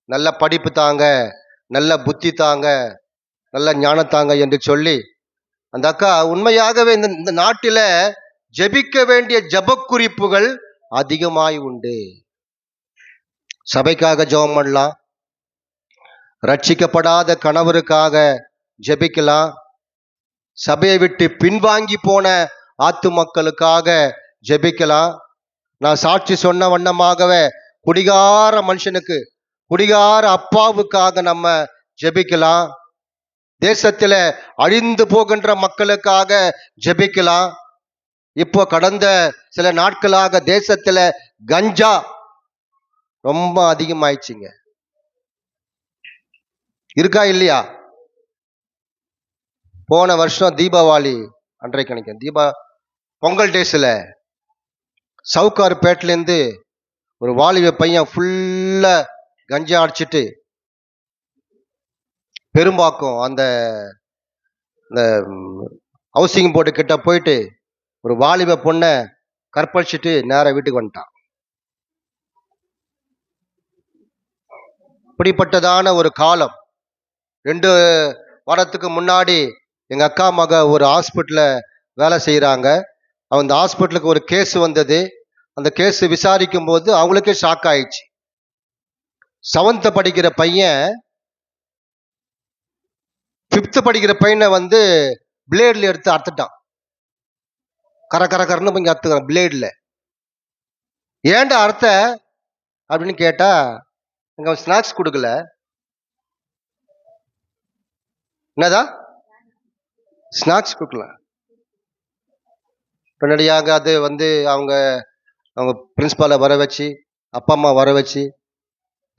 Speaker 2: நல்ல படிப்பு தாங்க, நல்ல புத்தி தாங்க, நல்ல ஞானத்தாங்க என்று சொல்லி அந்த அக்கா உண்மையாகவே இந்த நாட்டில ஜெபிக்க வேண்டிய ஜெப குறிப்புகள் அதிகமாய் உண்டு. சபைக்காக ஜெபம் பண்ணலாம், ரட்சிக்கப்படாத கணவருக்காக ஜெபிக்கலாம், சபையை விட்டு பின்வாங்கி போன ஆத்து மக்களுக்காக ஜெபிக்கலாம். நான் சாட்சி சொன்ன வண்ணமாகவே குடிகார மனுஷனுக்கு, குடிகார அப்பாவுக்காக நம்ம ஜெபிக்கலாம். தேசத்துல அழிந்து போகின்ற மக்களுக்காக ஜெபிக்கலாம். இப்போ கடந்த சில நாட்களாக தேசத்துல கஞ்சா ரொம்ப அதிகமாயிடுச்சுங்க. இருக்கா இல்லையா? போன வருஷம் தீபாவளி அன்றைக்கு நினைக்கிறேன், பொங்கல் டேஸ்ல சவுகார்பேட்டிலேருந்து ஒரு வாலிப பையன் ஃபுல்லா கஞ்சா அடிச்சிட்டு பெரும்பாக்கம் அந்த ஹவுசிங் போர்டு கிட்ட போயிட்டு ஒரு வாலிப பொண்ணை கற்பழிச்சிட்டு நேர வீட்டுக்கு வந்துட்டான். இப்படிப்பட்டதான ஒரு காலம். 2 வாரத்துக்கு முன்னாடி எங்க அக்கா மக ஒரு ஹாஸ்பிட்டல்ல வேலை செய்யறாங்க. அந்த ஹாஸ்பிட்டலுக்கு ஒரு கேஸ் வந்தது. அந்த கேஸ் விசாரிக்கும் போது அவங்களுக்கே ஷாக் ஆயிடுச்சு. 7th படிக்கிற பையன் 5th படிக்கிற பையனை வந்து பிளேட்ல எடுத்து அறுத்துட்டான். கரன்னு போய் அறுத்துக்கிறான் பிளேட்ல. ஏன்டா அறுத்த அப்படின்னு கேட்டா, அங்க ஸ்நாக்ஸ் கொடுக்கல. என்னதான் ஸ்நாக்ஸ் கொடுக்கல. உடனடியாக அது வந்து அவங்க பிரின்சிபாலை வர வச்சு, அப்பா அம்மா வர வச்சு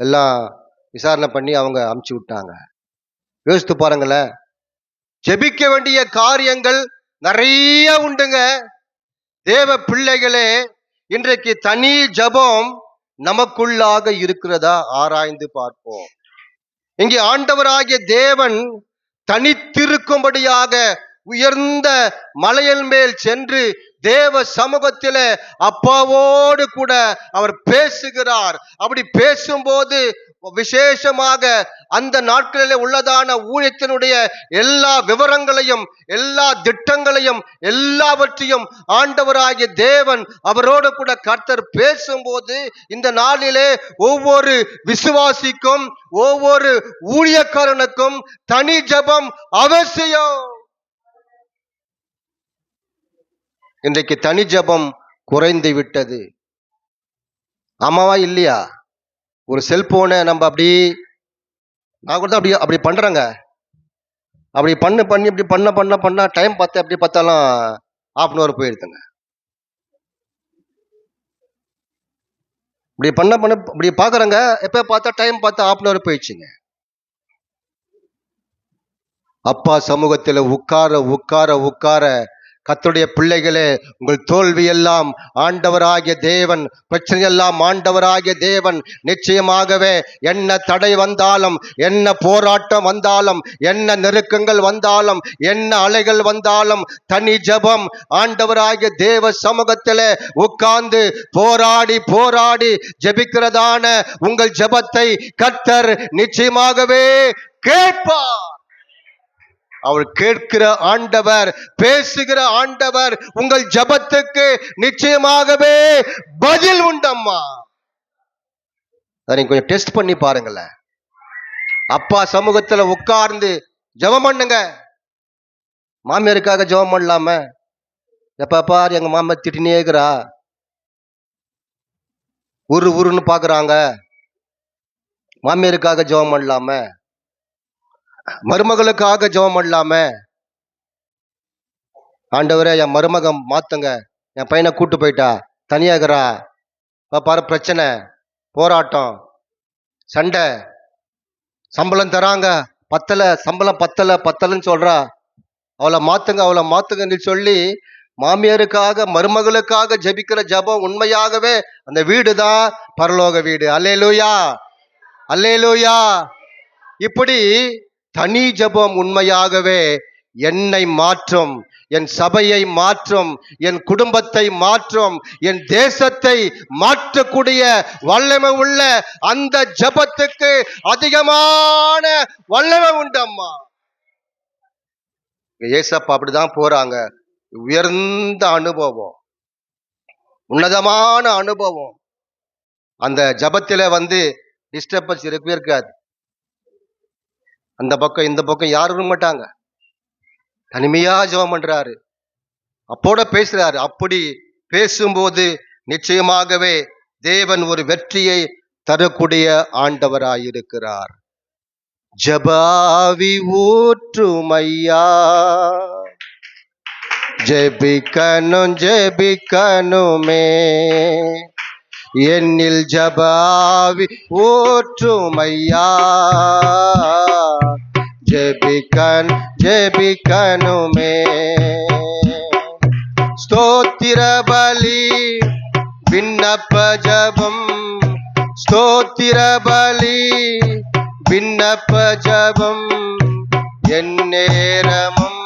Speaker 2: எல்லாம் விசாரணை பண்ணி அவங்க அமுச்சு விட்டாங்க. யோசித்து பாருங்களேன், ஜெபிக்க வேண்டிய காரியங்கள் நிறைய உண்டுங்க. தேவ பிள்ளைகளே, இன்றைக்கு தனி ஜெபம் நமக்குள்ளாக இருக்கிறதா ஆராய்ந்து பார்ப்போம். இங்கே ஆண்டவராகிய தேவன் தனித்திருக்கும்படியாக உயர்ந்த மலையின் மேல் சென்று தேவ சமூகத்திலே அப்பாவோடு கூட அவர் பேசுகிறார். அப்படி பேசும்போது விசேஷமாக அந்த நாட்களிலே உள்ளதான ஊழியத்தினுடைய எல்லா விவரங்களையும், எல்லா திட்டங்களையும், எல்லாவற்றையும் ஆண்டவராகிய தேவன் அவரோடு கூட கர்த்தர் பேசும்போது, இந்த நாளிலே ஒவ்வொரு விசுவாசிக்கும், ஒவ்வொரு ஊழியக்காரனுக்கும் தனி ஜெபம் அவசியம். இன்றைக்கு தனி ஜெபம் குறைந்து விட்டது. ஆமாவா இல்லையா? ஒரு செல்போனை நம்ம நான் கூட அப்படி அப்படி பண்றேங்க. அப்படி பண்ணி இப்படி பண்ண டைம் பார்த்து எப்படி பார்த்தாலும் 1/2 போயிடுதுங்க. இப்படி பண்ண இப்படி பாக்குறேங்க, எப்ப பார்த்தா டைம் பார்த்தா 1/2 போயிடுச்சுங்க. அப்பா சமூகத்தில் உட்கார கர்த்தருடைய பிள்ளைகளே, உங்கள் தோல்வி எல்லாம் ஆண்டவராகிய தேவன், பிரச்சனை எல்லாம் ஆண்டவராகிய தேவன் நிச்சயமாகவே என்ன தடை வந்தாலும், என்ன போராட்டம் வந்தாலும், என்ன நெருக்கங்கள் வந்தாலும், என்ன அலைகள் வந்தாலும், தனி ஜெபம் ஆண்டவராகிய தேவ சமூகத்திலே உட்கார்ந்து போராடி ஜெபிக்கிறதான உங்கள் ஜெபத்தை கர்த்தர் நிச்சயமாகவே கேட்பார். அவர் கேட்கிற ஆண்டவர், பேசுகிற ஆண்டவர். உங்கள் ஜெபத்துக்கு நிச்சயமாகவே பதில் உண்டம்மா. அதை கொஞ்சம் டெஸ்ட் பண்ணி பாருங்களேன். அப்பா சமூகத்துல உட்கார்ந்து ஜெபம் பண்ணுங்க. மாமியாருக்காக ஜெபம் பண்ணலாம? எப்ப பாரு எங்க மாமா திட்டினேகிறா, உருன்னு பாக்குறாங்க. மாமியாருக்காக ஜெபம் பண்ணலாம? மருமகளுக்காக ஜெபம் பண்ணலாமே? ஆண்டவரே, என் மருமகம் மாத்துங்க, என் பையனை கூட்டு போயிட்டா, தனியாகிறா, பாரு பிரச்சனை, போராட்டம், சண்டை, சம்பளம் தராங்க சம்பளம் பத்தலன்னு சொல்றா, அவளை மாத்துங்கன்னு சொல்லி மாமியாருக்காக மருமகளுக்காக ஜெபிக்கிற ஜெபம் உண்மையாகவே அந்த வீடு தான் பரலோக வீடு. அல்லேலூயா, அல்லேலூயா. இப்படி தனி ஜெபம் உண்மையாகவே என்னை மாற்றும், என் சபையை மாற்றும், என் குடும்பத்தை மாற்றும், என் தேசத்தை மாற்றக்கூடிய வல்லமை உள்ள அந்த ஜெபத்துக்கு அதிகமான வல்லமை உண்டு அம்மா. ஏசப்பா அப்படிதான் போறாங்க. உயர்ந்த அனுபவம், உன்னதமான அனுபவம். அந்த ஜெபத்தில டிஸ்டர்பன்ஸ் இருக்கவே இருக்காது. அந்த பக்கம் இந்த பக்கம் யாரும் இருக்க மாட்டாங்க. தனிமையா ஜெபம் பண்றாரு, அப்போட பேசுறாரு. அப்படி பேசும்போது நிச்சயமாகவே தேவன் ஒரு வெற்றியை தரக்கூடிய ஆண்டவராயிருக்கிறார். ஜெபாவி ஊற்றுமையா, ஜெபிக்கணுமே, என்னில் ஜெபாவி ஊற்றுமையா, ஜெபிக்கணுமே. ஸ்தோத்திர பலி விண்ணப்ப ஜெபம், ஸ்தோத்திர பலி விண்ணப்ப ஜெபம், என் நேரமும்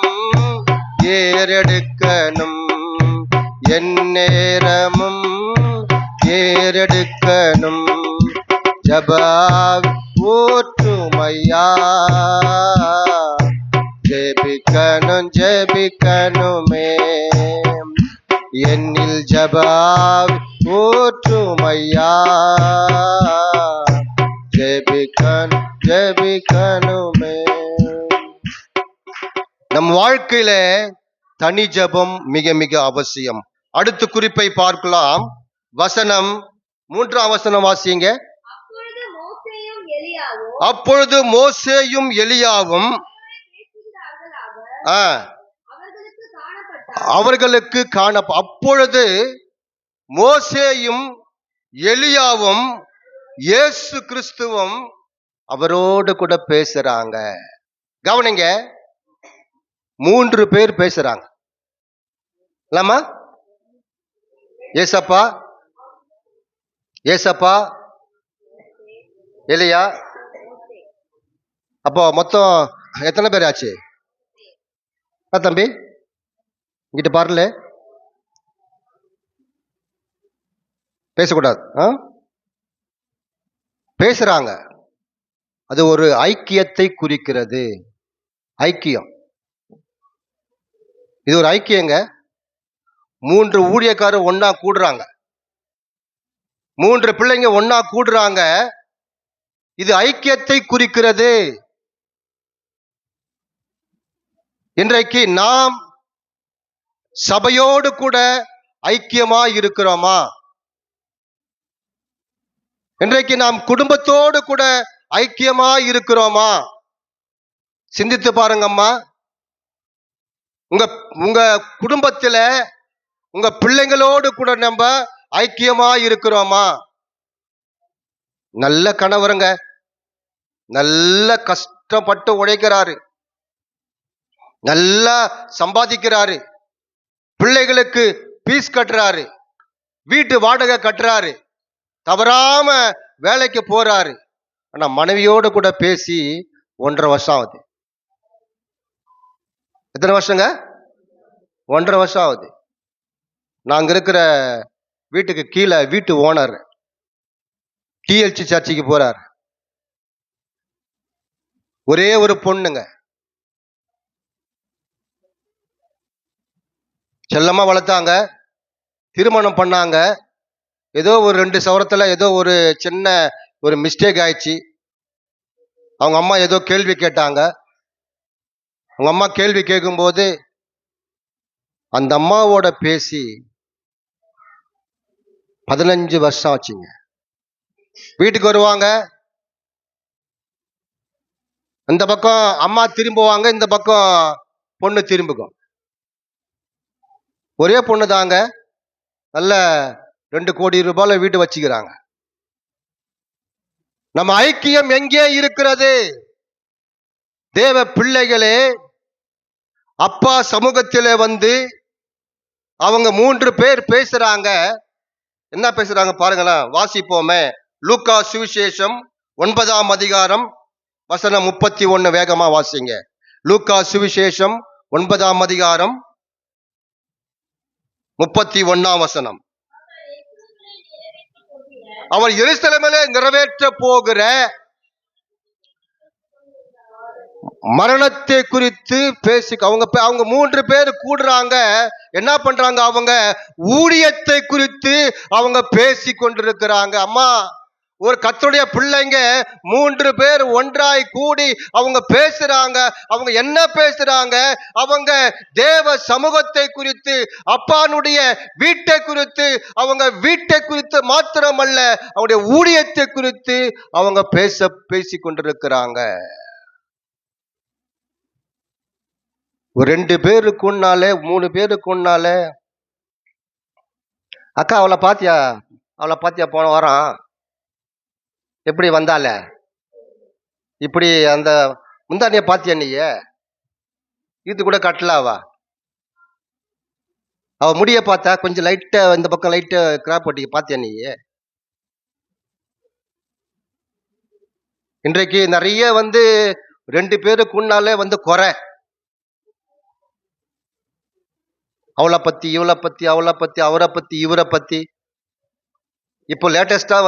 Speaker 2: ஏறெடுக்கணும், என் நேரமும் ஏறெடுக்கணும். ஜெபாவி ஊற்றுமையா, ஜெபிக்கணுமே, என்னில் ஜெபாவி ஊற்றுமையா, ஜெபிக்கணுமே. நம் வாழ்க்கையில தனி ஜெபம் மிக மிக அவசியம். அடுத்த குறிப்பை பார்க்கலாம். வசனம் 3ஆம் வசனம் வாசிங்க. அப்பொழுது மோசேயும் எலியாவும் அவர்களுக்கு அப்பொழுது மோசேயும் எலியாவும் இயேசு கிறிஸ்துவும் அவரோடு கூட பேசுறாங்க. கவனிங்க, 3 பேர் பேசுறாங்க. இல்லம்மா? ஏசப்பா, எலியா. அப்போ மொத்தம் எத்தனை பேர் ஆச்சு தம்பி? இங்கிட்ட பாருல, பேசக்கூடாது. பேசுறாங்க. அது ஒரு ஐக்கியத்தை குறிக்கிறது. ஐக்கியம், இது ஒரு ஐக்கியங்க. 3 ஊழியக்காரர் ஒன்னா கூடுறாங்க, 3 பிள்ளைங்க ஒன்னா கூடுறாங்க, இது ஐக்கியத்தை குறிக்கிறது. இன்றைக்கு நாம் சபையோடு கூட ஐக்கியமா இருக்கிறோமா? இன்றைக்கு நாம் குடும்பத்தோடு கூட ஐக்கியமா இருக்கிறோமா? சிந்தித்து பாருங்கம்மா. உங்க உங்க குடும்பத்துல உங்க பிள்ளைங்களோடு கூட நம்ம ஐக்கியமா இருக்கிறோமா? நல்ல கணவருங்க, நல்ல கஷ்டப்பட்டு உழைக்கிறாரு, நல்லா சம்பாதிக்கிறாரு, பிள்ளைகளுக்கு பீஸ் கட்டுறாரு, வீட்டு வாடகை கட்டுறாரு, தவறாம வேலைக்கு போறாரு. ஆனா மனைவியோடு கூட பேசி 1.5 வருஷம் ஆகுது. எத்தனை வருஷங்க? 1.5 வருஷம் ஆகுது. நாங்க இருக்கிற வீட்டுக்கு கீழே வீட்டு ஓனர் டிஎல்சி சர்ச்சுக்கு போறார். ஒரே ஒரு பொண்ணுங்க, செல்லமா வளர்த்தாங்க, திருமணம் பண்ணாங்க. ஏதோ ஒரு 2 சவரத்துல ஏதோ ஒரு சின்ன ஒரு மிஸ்டேக் ஆயிடுச்சு. அவங்க அம்மா ஏதோ கேள்வி கேட்டாங்க. அவங்க அம்மா கேள்வி கேட்கும்போது அந்த அம்மாவோட பேசி 15 வருஷம் ஆச்சுங்க. வீட்டுக்கு வருவாங்க, இந்த பக்கம் அம்மா திரும்புவாங்க, இந்த பக்கம் பொண்ணு திரும்புக்கும். ஒரே பொண்ணு தாங்க, நல்ல 2 கோடி ரூபாயில வீடு வச்சுக்கிறாங்க. நம்ம ஐக்கியம் எங்கே இருக்கிறது? தேவ பிள்ளைகளே, அப்பா சமூகத்திலே வந்து அவங்க 3 பேர் பேசுறாங்க. என்ன பேசுறாங்க பாருங்களேன், வாசிப்போமே. லூக்கா சுவிசேஷம் 9ஆம் அதிகாரம் வசனம் 31. வேகமா வாசிங்க. லூக்கா சுவிசேஷம் 9ஆம் அதிகாரம் 31ஆம் வசனம். அவர் எருசலேமிலே நிறைவேற்ற போகிற மரணத்தை குறித்து பேசி அவங்க 3 பேர் கூடுறாங்க. என்ன பண்றாங்க? அவங்க ஊழியத்தை குறித்து அவங்க பேசி கொண்டிருக்கிறாங்க. அம்மா, ஒரு கர்த்தருடைய பிள்ளைங்க 3 பேர் ஒன்றாய் கூடி அவங்க பேசுறாங்க. அவங்க என்ன பேசுறாங்க? அவங்க தேவ சமூகத்தை குறித்து, அப்பானுடைய வீட்டை குறித்து, அவங்க வீட்டை குறித்து மாத்திரமல்ல, அவருடைய ஊழியத்தை குறித்து அவங்க பேசி கொண்டிருக்கிறாங்க. ஒரு 2 பேருக்கு முன்னாலே 3 பேருக்கு முன்னாலே, அக்கா அவளை பாத்தியா போன வாரம் எப்படி வந்தால, இப்படி அந்த முந்தானிய பாத்தியா, நீ இது கூட கட்டலாவா, அவ முடிய பார்த்தா கொஞ்சம் லைட்டா இந்த பக்கம் லைட்டா கிராப் பண்ணி பாத்தியா நீ? இன்றைக்கு நிறைய 2 பேருக்கு முன்னாலே குறை, அவளை பத்தி இவளை பத்தி அவளை பத்தி அவரை பத்தி இவரை பத்தி. இப்போ லேட்டஸ்டா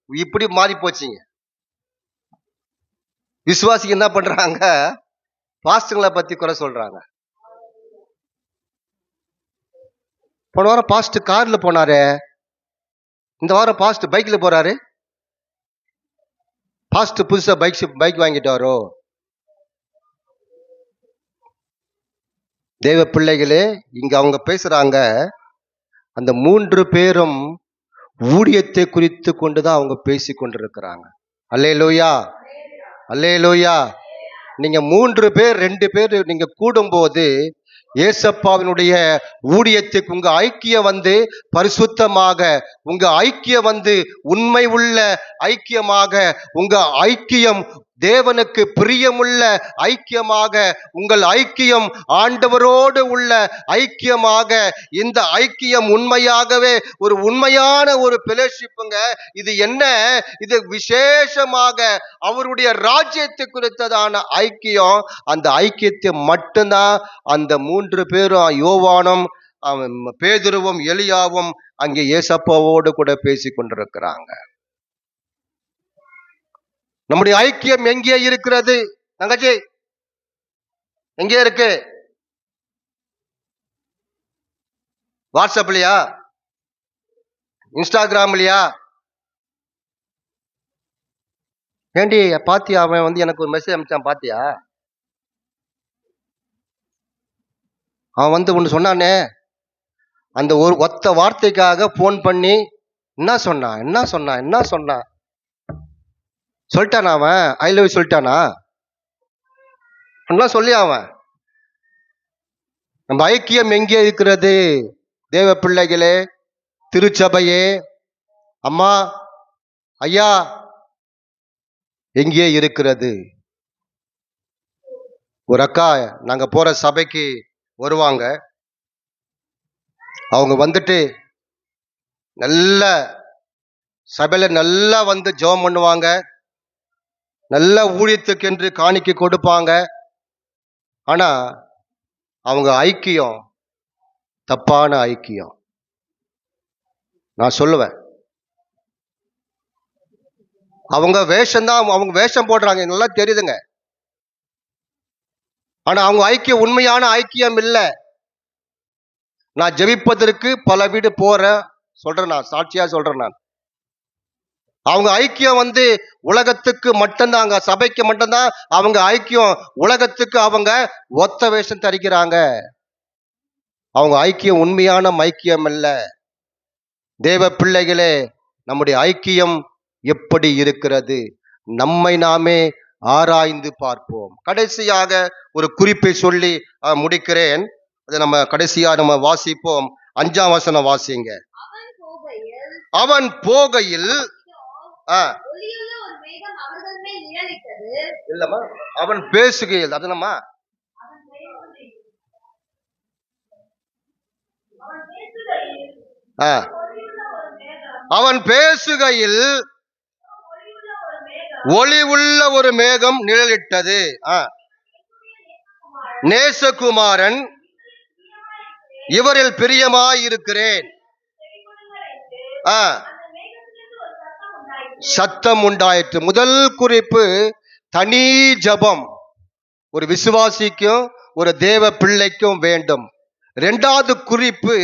Speaker 2: இப்படி மாறி போச்சுங்க. விசுவாசிக்கு என்ன பண்றாங்க? பாஸ்டர்களை பத்தி குறை சொல்றாங்க. போன வாரம் பாஸ்ட் கார்ல போனாரு, இந்த வாரம் பாஸ்ட் பைக்ல போறாரு. பாஸ்ட் புதுசா பைக் வாங்கிட்டாரோ? தேவ பிள்ளைகளே, இங்க அவங்க பேசுறாங்க, அந்த 3 பேரும் ஊழியத்தை குறித்து கொண்டுதான் அவங்க பேசி கொண்டிருக்கிறாங்க. அல்லேலூயா, அல்லேலூயா. நீங்க 3 பேர் 2 பேர் நீங்க கூடும்போது ஏசப்பாவினுடைய ஊழியத்துக்கு உங்க ஐக்கியம் பரிசுத்தமாக, உங்க ஐக்கியம் உண்மை உள்ள ஐக்கியமாக, உங்க ஐக்கியம் தேவனுக்கு பிரியமுள்ள ஐக்கியமாக, உங்கள் ஐக்கியம் ஆண்டவரோடு உள்ள ஐக்கியமாக, இந்த ஐக்கியம் உண்மையாகவே ஒரு உண்மையான ஒரு ஃபெலோஷிப்புங்க. இது என்ன? இது விசேஷமாக அவருடைய ராஜ்யத்தை குறித்ததான ஐக்கியம். அந்த ஐக்கியத்தை மட்டும்தான் அந்த 3 பேரும், யோவானும் பேதுருவும் எலியாவும் அங்கே ஏசப்பாவோடு கூட பேசி கொண்டிருக்கிறாங்க. நம்முடைய ஐக்கியம் எங்கே இருக்கிறது? தங்கச்சி எங்கே இருக்கு? வாட்ஸ்அப்லயா, இன்ஸ்டாகிராம்லயா? ஏண்டி பாத்தியா, அவன் வந்து எனக்கு ஒரு மெசேஜ் அனுப்பிச்சான், பாத்தியா? அவன் வந்து ஒன்று சொன்னானே, அந்த ஒரு ஒத்த வார்த்தைக்காக போன் பண்ணி என்ன சொன்னான் சொல்லிட்டானா? அவன் ஐ லவ் சொல்லிட்டானா? சொல்லி அவன். நம்ம ஐக்கியம் எங்கே இருக்கிறது? தேவ பிள்ளைகளே, திருச்சபையே, அம்மா ஐயா, எங்கே இருக்கிறது? ஒரு அக்கா நாங்க போற சபைக்கு வருவாங்க. அவங்க வந்துட்டு நல்ல சபையில நல்லா வந்து ஜெபம் பண்ணுவாங்க, நல்ல ஊழியத்துக்கு என்று காணிக்கை கொடுப்பாங்க. ஆனா அவங்க ஐக்கியம் தப்பான ஐக்கியம். நான் சொல்லுவேன், அவங்க வேஷம்தான், அவங்க வேஷம் போடுறாங்க, நல்லா தெரியுதுங்க. ஆனா அவங்க ஐக்கியம் உண்மையான ஐக்கியம் இல்லை. நான் ஜெபிப்பதற்கு பல வீடு போறேன், சொல்றேன், நான் சாட்சியா சொல்றேன். நான் அவங்க ஐக்கியம் வந்து உலகத்துக்கு மட்டும்தான், அங்க சபைக்கு மட்டும்தான் அவங்க ஐக்கியம். உலகத்துக்கு அவங்க ஒத்த வேஷம் தரிக்கிறாங்க. அவங்க ஐக்கியம் உண்மையான ஐக்கியம் அல்ல. தேவ பிள்ளைகளே, நம்முடைய ஐக்கியம் எப்படி இருக்கிறது? நம்மை நாமே ஆராய்ந்து பார்ப்போம். கடைசியாக ஒரு குறிப்பை சொல்லி முடிக்கிறேன். அதை நம்ம கடைசியா நம்ம வாசிப்போம். 5ஆம் வசனம் வாசிங்க. அவன் போகையில் இல்லம்மா, அவன் பேசுகையில், அதுனம்மா, அவன் பேசுகையில் ஒளி உள்ள ஒரு மேகம் நிழலிட்டது. நேசகுமாரன் இவரில் பிரியமாயிருக்கிறேன். சத்தம் உண்டாயிற்று. முதல் குறிப்பு தனி ஜபம் ஒரு விசுவாசிக்கும் ஒரு தேவ பிள்ளைக்கும் வேண்டும். 2வது குறிப்பு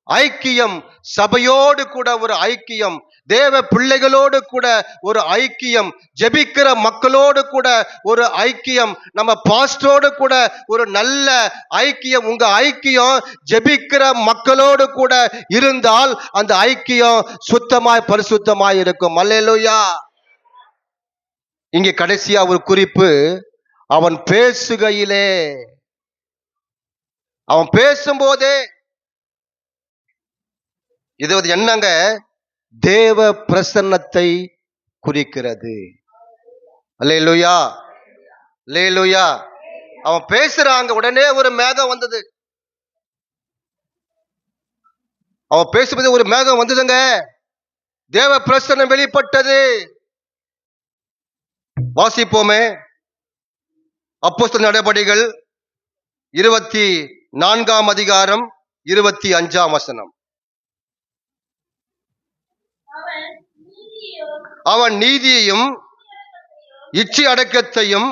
Speaker 2: ஐக்கியம், சபையோடு கூட ஒரு ஐக்கியம், தேவ பிள்ளைகளோடு கூட ஒரு ஐக்கியம், ஜெபிக்கிற மக்களோடு கூட ஒரு ஐக்கியம், நம்ம பாஸ்டரோடு கூட ஒரு நல்ல ஐக்கியம். உங்க ஐக்கியம் ஜெபிக்கிற மக்களோடு கூட இருந்தால் அந்த ஐக்கியம் சுத்தமாய் பரிசுத்தமாய் இருக்கும். அல்லேலூயா. இங்கே கடைசியா ஒரு குறிப்பு, அவன் பேசுகையிலே, அவன் பேசும்போதே, இது என்னங்க, தேவ பிரசன்னத்தை குறிக்கிறது. அல்லேலூயா, அல்லேலூயா. அவன் பேசுறாங்க, உடனே ஒரு மேகம் வந்தது. அவன் பேசும்போது ஒரு மேகம் வந்ததுங்க, தேவ பிரசன்னம் வெளிப்பட்டது. வாசிப்போமே, அப்போஸ்தலர் நடபடிகள் 24ஆம் அதிகாரம் 25ஆம் வசனம். அவன் நீதியையும் இச்சை அடக்கத்தையும்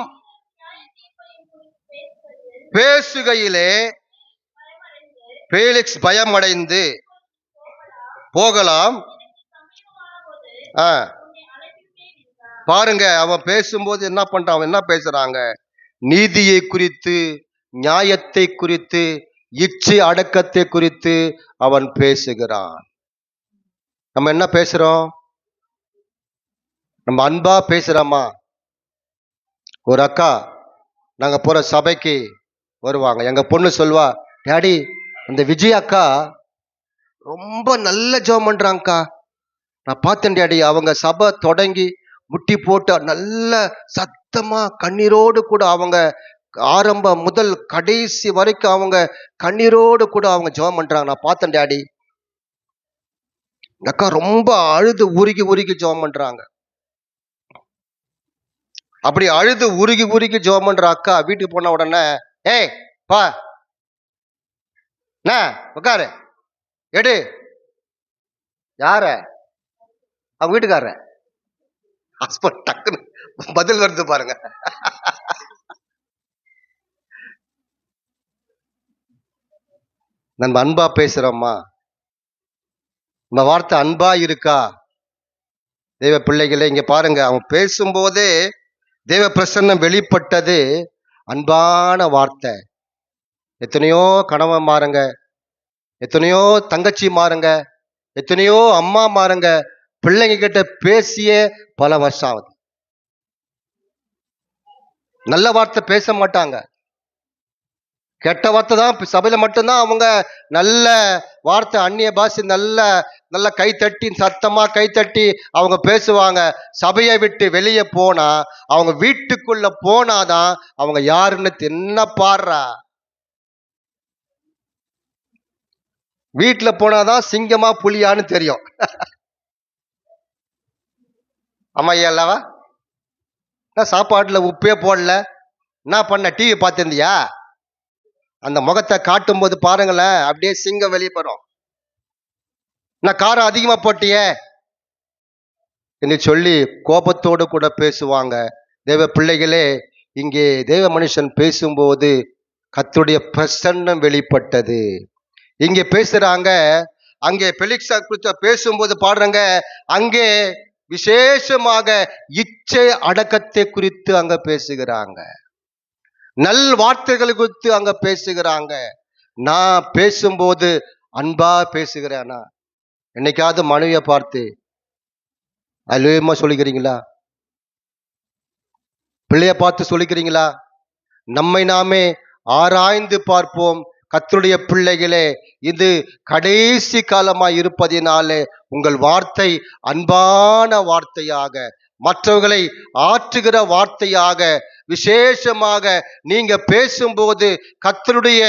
Speaker 2: பேசுகையிலே பேலிக்ஸ் பயமடைந்து போகலாம். பாருங்க, அவன் பேசும்போது என்ன பண்றான், அவன் என்ன பேசுறாங்க, நீதியை குறித்து, நியாயத்தை குறித்து, இச்சை அடக்கத்தை குறித்து அவன் பேசுகிறான். நம்ம என்ன பேசுறோம்? நம்ம அன்பா பேசுறோமா? ஒரு அக்கா நாங்க போற சபைக்கு வருவாங்க. எங்க பொண்ணு சொல்வா, டாடி அந்த விஜய் அக்கா ரொம்ப நல்ல ஜெபம் பண்றாங்கக்கா, நான் பார்த்தேன் டாடி, அவங்க சபை தொடங்கி முட்டி போட்டு நல்ல சத்தமா கண்ணீரோடு கூட அவங்க ஆரம்பம் முதல் கடைசி வரைக்கும் அவங்க கண்ணீரோடு கூட அவங்க ஜெபம் பண்றாங்க, நான் பார்த்தேன் டாடி. அக்கா ரொம்ப அழுது உருகி உருகி ஜெபம் பண்றாங்க. அப்படி அழுது உருகி உருகி ஜெபம் பண்ற அக்கா வீட்டுக்கு போன உடனே, ஏய் பா, உட்காரு, எடு. யார? அவங்க வீட்டுக்காரர. ஹஸ்பண்ட் டக்குன்னு பதில் வருது பாருங்க. நம்ம அன்பா பேசுறோமா? நம்ம வார்த்தை அன்பா இருக்கா? தேவ பிள்ளைகளே, இங்க பாருங்க, அவன் பேசும்போதே தேவ பிரசன்னம் வெளிப்பட்டது. அன்பான வார்த்தை. எத்தனையோ கணவன் மாறுங்க, எத்தனையோ தங்கச்சி மாறுங்க, எத்தனையோ அம்மா மாறுங்க, பிள்ளைங்க கிட்ட பேசிய பல வருஷம் ஆகுது. நல்ல வார்த்தை பேச மாட்டாங்க. கெட்ட வார்த்தை தான் சபையில மட்டும்தான் அவங்க நல்ல வார்த்தை, அந்நிய பாஷை நல்ல நல்ல கைத்தட்டி சத்தமா கைத்தட்டி அவங்க பேசுவாங்க. சபையை விட்டு வெளியே போனா, அவங்க வீட்டுக்குள்ள போனாதான் அவங்க யாருன்னு என்ன பாடுறா. வீட்டுல போனாதான் சிங்கமா புலியான்னு தெரியும். அம்மா அல்லவா? சாப்பாட்டுல உப்பே போடல, என்ன பண்ண? டிவி பார்த்திருந்தியா? அந்த முகத்தை காட்டும் போது பாருங்களேன், அப்படியே சிங்கம் வெளியே போறோம். நான் காரம் அதிகமா போட்டியே என்று சொல்லி கோபத்தோடு கூட பேசுவாங்க. தேவ பிள்ளைகளே, இங்கே தேவ மனுஷன் பேசும்போது கர்த்தருடைய பிரசன்னம் வெளிப்பட்டது. இங்கே பேசுறாங்க. அங்கே பெலிக்ஸா குறித்து பேசும்போது பாடுறாங்க, அங்கே விசேஷமாக இச்சை அடக்கத்தை குறித்து அங்க பேசுகிறாங்க. நல் வார்த்தைகள் குறித்து அங்க பேசுகிறாங்க. நான் பேசும்போது அன்பா பேசுகிறேனா? என்னைக்காவது மனைவியை பார்த்து அலுவயமா சொல்லிக்கிறீங்களா? பிள்ளைய பார்த்து சொல்லிக்கிறீங்களா? நம்மை நாமே ஆராய்ந்து பார்ப்போம். கர்த்தருடைய பிள்ளைகளே, இது கடைசி காலமாய் இருப்பதினாலே உங்கள் வார்த்தை அன்பான வார்த்தையாக, மற்றவர்களை ஆற்றுகிற வார்த்தையாக, விசேஷமாக நீங்க பேசும்போது கர்த்தருடைய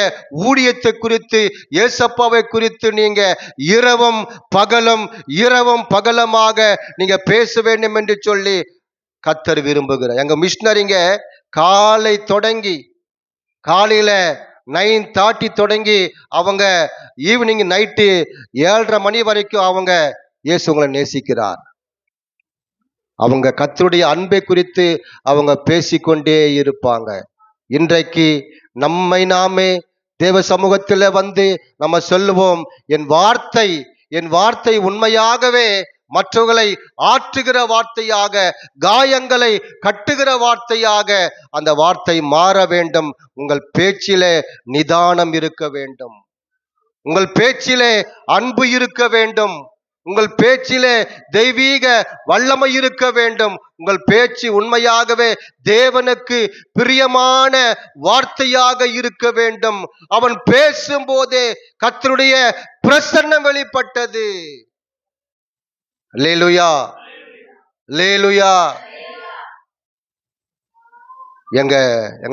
Speaker 2: ஊழியத்தை குறித்து, இயேசப்பாவை குறித்து நீங்க இரவும் பகலுமாக நீங்க பேச வேண்டும் என்று சொல்லி கர்த்தர் விரும்புகிறார். எங்க மிஷினரிங்க காலை தொடங்கி, காலையில 9:30 தொடங்கி அவங்க ஈவினிங் நைட்டு 7:30 மணி வரைக்கும் அவங்க இயேசுங்களை நேசிக்கிறார். அவங்க கர்த்தருடைய அன்பை குறித்து அவங்க பேசிக்கொண்டே இருப்பாங்க. இன்றைக்கு நம்மை நாமே தேவ சமூகத்தில் வந்து நம்ம சொல்லுவோம், என் வார்த்தை உண்மையாகவே மற்றவர்களை ஆற்றுகிற வார்த்தையாக, காயங்களை கட்டுகிற வார்த்தையாக அந்த வார்த்தை மாற வேண்டும். உங்கள் பேச்சிலே நிதானம் இருக்க வேண்டும், உங்கள் பேச்சிலே அன்பு இருக்க வேண்டும், உங்கள் பேச்சிலே தெய்வீக வல்லமை இருக்க வேண்டும். உங்கள் பேச்சு உண்மையாகவே தேவனுக்கு பிரியமான வார்த்தையாக இருக்க வேண்டும். அவன் பேசும்போதே கர்த்தருடைய பிரசன்னம் வெளிப்பட்டது. அல்லேலூயா, அல்லேலூயா. எங்க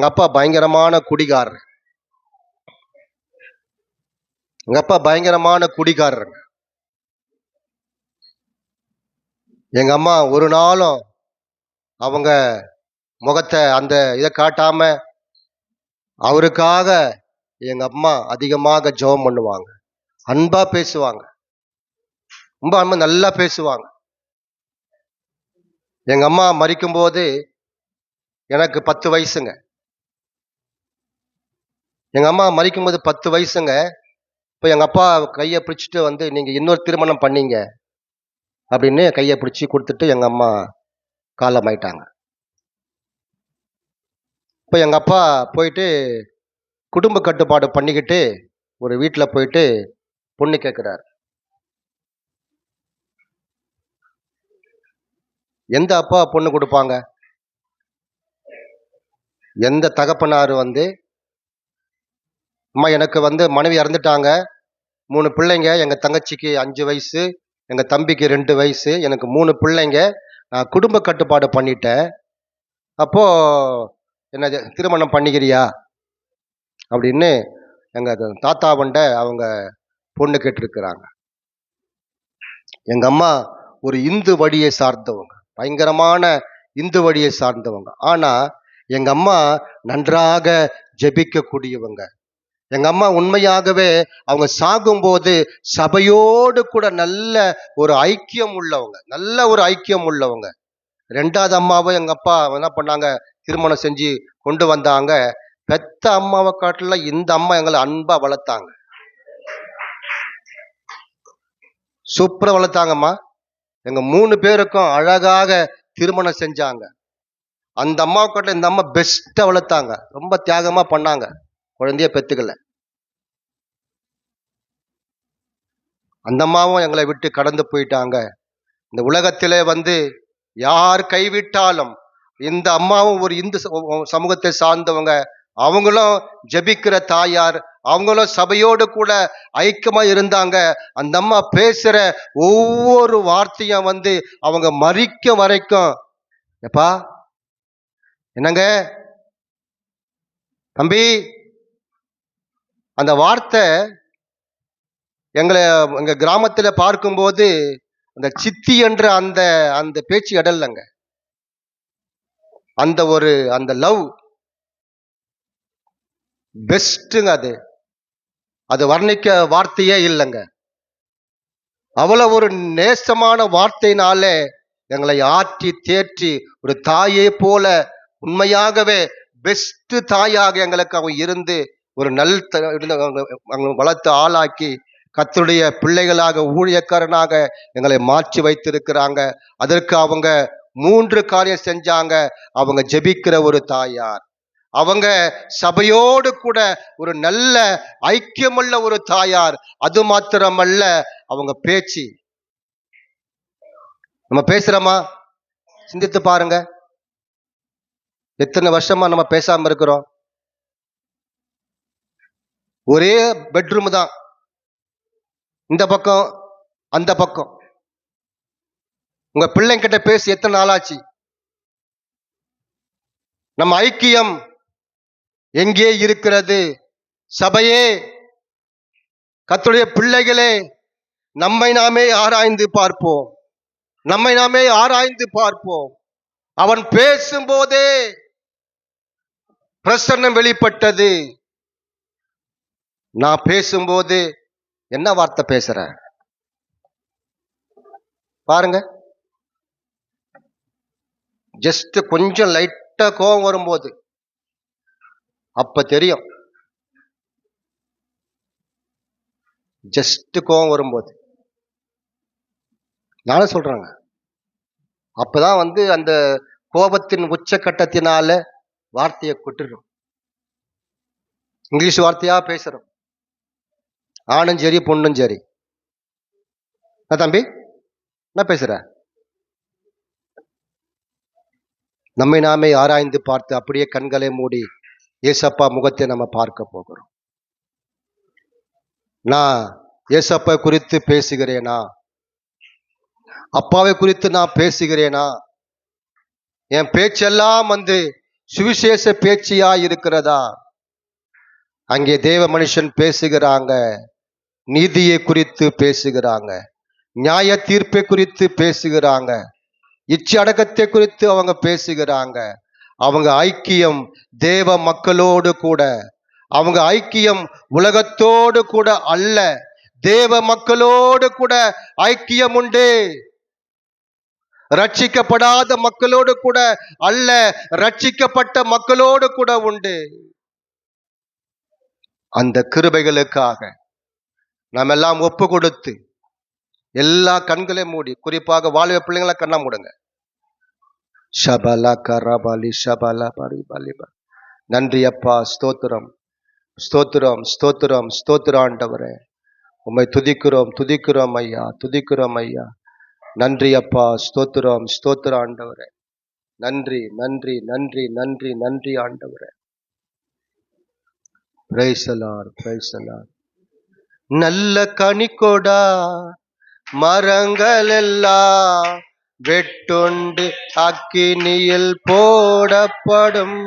Speaker 2: அப்பா பயங்கரமான குடிகாரர். எங்க அப்பா பயங்கரமான குடிகாரர். எங்க அம்மா ஒரு நாளும் அவங்க முகத்தை அந்த இதை காட்டாம அவருக்காக எங்க அம்மா அதிகமாக ஜெபம் பண்ணுவாங்க. அன்பா பேசுவாங்க, ரொம்ப அன்பா நல்லா பேசுவாங்க. எங்க அம்மா மரிக்கும் போது எனக்கு 10 வயசுங்க. எங்க அம்மா மரிக்கும் போது 10 வயசுங்க. இப்போ எங்க அப்பா கையை பிடிச்சிட்டு வந்து, நீங்க இன்னொரு திருமணம் பண்ணீங்க அப்படின்னு கையை பிடிச்சி கொடுத்துட்டு எங்க அம்மா காலமாயிட்டாங்க. இப்போ எங்க அப்பா போயிட்டு குடும்ப கட்டுப்பாடு பண்ணிக்கிட்டு ஒரு வீட்டில் போயிட்டு பொண்ணு கேட்கிறார். எந்த அப்பா பொண்ணு கொடுப்பாங்க? எந்த தகப்பனார் வந்து, அம்மா எனக்கு வந்து மனைவி இறந்துட்டாங்க, 3 பிள்ளைங்க, எங்க தங்கச்சிக்கு 5 வயசு, எங்க தம்பிக்கு 2 வயசு, எனக்கு 3 பிள்ளைங்க, நான் குடும்ப கட்டுப்பாடு பண்ணிட்டேன், அப்போ என்ன திருமணம் பண்ணிக்கிறியா அப்படின்னு எங்க தாத்தாவண்ட அவங்க பொண்ணு கேட்டிருக்கிறாங்க. எங்க அம்மா ஒரு இந்து வழியை சார்ந்தவங்க, பயங்கரமான இந்து வழியை சார்ந்தவங்க. ஆனா எங்க அம்மா நன்றாக ஜெபிக்கக்கூடியவங்க. எங்க அம்மா உண்மையாகவே அவங்க சாகும்போது சபையோடு கூட நல்ல ஒரு ஐக்கியம் உள்ளவங்க. ரெண்டாவது அம்மாவை எங்க அப்பா என்ன பண்ணாங்க, திருமணம் செஞ்சு கொண்டு வந்தாங்க. பெத்த அம்மாவை காட்டுல இந்த அம்மா எங்களை அன்பா வளர்த்தாங்க, சூப்பரா வளர்த்தாங்கம்மா. எங்க 3 பேருக்கும் அழகாக திருமணம் செஞ்சாங்க. அந்த அம்மாவை காட்டுல இந்த அம்மா பெஸ்டா வளர்த்தாங்க, ரொம்ப தியாகமா பண்ணாங்க, குழந்தைய பெத்துக்கல. அந்த அம்மாவும் எங்களை விட்டு கடந்து போயிட்டாங்க. இந்த உலகத்திலே யார் கைவிட்டாலும் இந்த அம்மாவும் ஒரு இந்து சமூகத்தை சார்ந்தவங்க, அவங்களும் ஜெபிக்கிற தாயார், அவங்களும் சபையோடு கூட ஐக்கியமா இருந்தாங்க. அந்த அம்மா பேசுற ஒவ்வொரு வார்த்தையும் அவங்க மரிக்க வரைக்கும், எப்பா என்னங்க தம்பி, அந்த வார்த்தை எங்க கிராமத்துல பார்க்கும்போது அந்த சித்தி என்ற அந்த அந்த பேச்சு இடல்லங்க, அந்த லவ் பெஸ்ட்டுங்க. அது வர்ணிக்க வார்த்தையே இல்லைங்க. அவ்வளவு ஒரு நேசமான வார்த்தையினாலே எங்களை ஆற்றி தேற்றி ஒரு தாயை போல உண்மையாகவே பெஸ்ட் தாயாக எங்களுக்கு அவங்க இருந்து ஒரு வளர்த்து ஆளாக்கி கர்த்தருடைய பிள்ளைகளாக ஊழியக்காரனாக எங்களை மாற்றி வைத்திருக்கிறாங்க. அதற்கு அவங்க 3 காரியம் செஞ்சாங்க. அவங்க ஜெபிக்கிற ஒரு தாயார், அவங்க சபையோடு கூட ஒரு நல்ல ஐக்கியமுள்ள ஒரு தாயார், அது மாத்திரமல்ல அவங்க பேச்சு. நம்ம பேசுறோமா? சிந்தித்து பாருங்க, எத்தனை வருஷமா நம்ம பேசாம இருக்கிறோம்? ஒரே பெட்ரூம் தான், இந்த பக்கம் அந்த பக்கம். உங்க பிள்ளைங்கிட்ட பேசி எத்தனை நாளாச்சு? நம்ம ஐக்கியம் எங்கே இருக்கிறது? சபையே, கர்த்தருடைய பிள்ளைகளே, நம்மை நாமே ஆராய்ந்து பார்ப்போம், நம்மை நாமே ஆராய்ந்து பார்ப்போம். அவன் பேசும்போதே பிரசன்னம் வெளிப்பட்டது. நான் பேசும்போது என்ன வார்த்தை பேசுற பாருங்க. ஜஸ்ட் கொஞ்சம் லைட்டா கோபம் வரும்போது அப்ப தெரியும், ஜஸ்ட் கோபம் வரும்போது நானும் சொல்றாங்க. அப்பதான் அந்த கோபத்தின் உச்சக்கட்டத்தினால வார்த்தையை கொட்டுறோம், இங்கிலீஷ் வார்த்தையா பேசுறோம். ஆணும் சரி பொண்ணும் சரி. தம்பி என்ன பேசுற? நம்மை நாமே ஆராய்ந்து பார்த்து அப்படியே கண்களை மூடி ஏசப்பா முகத்தை நம்ம பார்க்க போகிறோம். நான் ஏசப்பா குறித்து பேசுகிறேனா? அப்பாவை குறித்து நான் பேசுகிறேனா? என் பேச்செல்லாம் சுவிசேஷ பேச்சியா இருக்கிறதா? அங்கே தேவ மனுஷன் பேசுகிறாங்க, நீதியை குறித்து பேசுகிறாங்க, நியாய தீர்ப்பை குறித்து பேசுகிறாங்க, இச்சை அடக்கத்தை குறித்து அவங்க பேசுகிறாங்க. அவங்க ஐக்கியம் தேவ மக்களோடு கூட, அவங்க ஐக்கியம் உலகத்தோடு கூட அல்ல, தேவ மக்களோடு கூட ஐக்கியம் உண்டு. ரட்சிக்கப்படாத மக்களோடு கூட அல்ல, ரட்சிக்கப்பட்ட மக்களோடு கூட உண்டு. அந்த கிருபைகளுக்காக நாம் எல்லாம் ஒப்பு கொடுத்து எல்லா கண்களையும் மூடி, குறிப்பாக வாலிப பிள்ளைங்களை கண்ணா மூடுங்க. ஷபலா கரபாலி ஷபலா பரி பலிபா. நன்றி அப்பா, ஸ்தோத்திரம் ஸ்தோத்திரம் ஸ்தோத்திரம் ஸ்தோத்திரம் ஆண்டவரே, உம்மை துதிக்கிறோம் துதிக்கிறோம் ஐயா, துதிக்கிறோம் ஐயா. நன்றி அப்பா, ஸ்தோத்திரம் ஸ்தோத்திரம் ஆண்டவரே, நன்றி நன்றி நன்றி நன்றி நன்றி ஆண்டவரே. Price the Lord, price the Lord. நல்ல கனிகொடா மரங்கள் எல்லாம் வெட்டுண்டு அக்கினியில் போடப்படும்.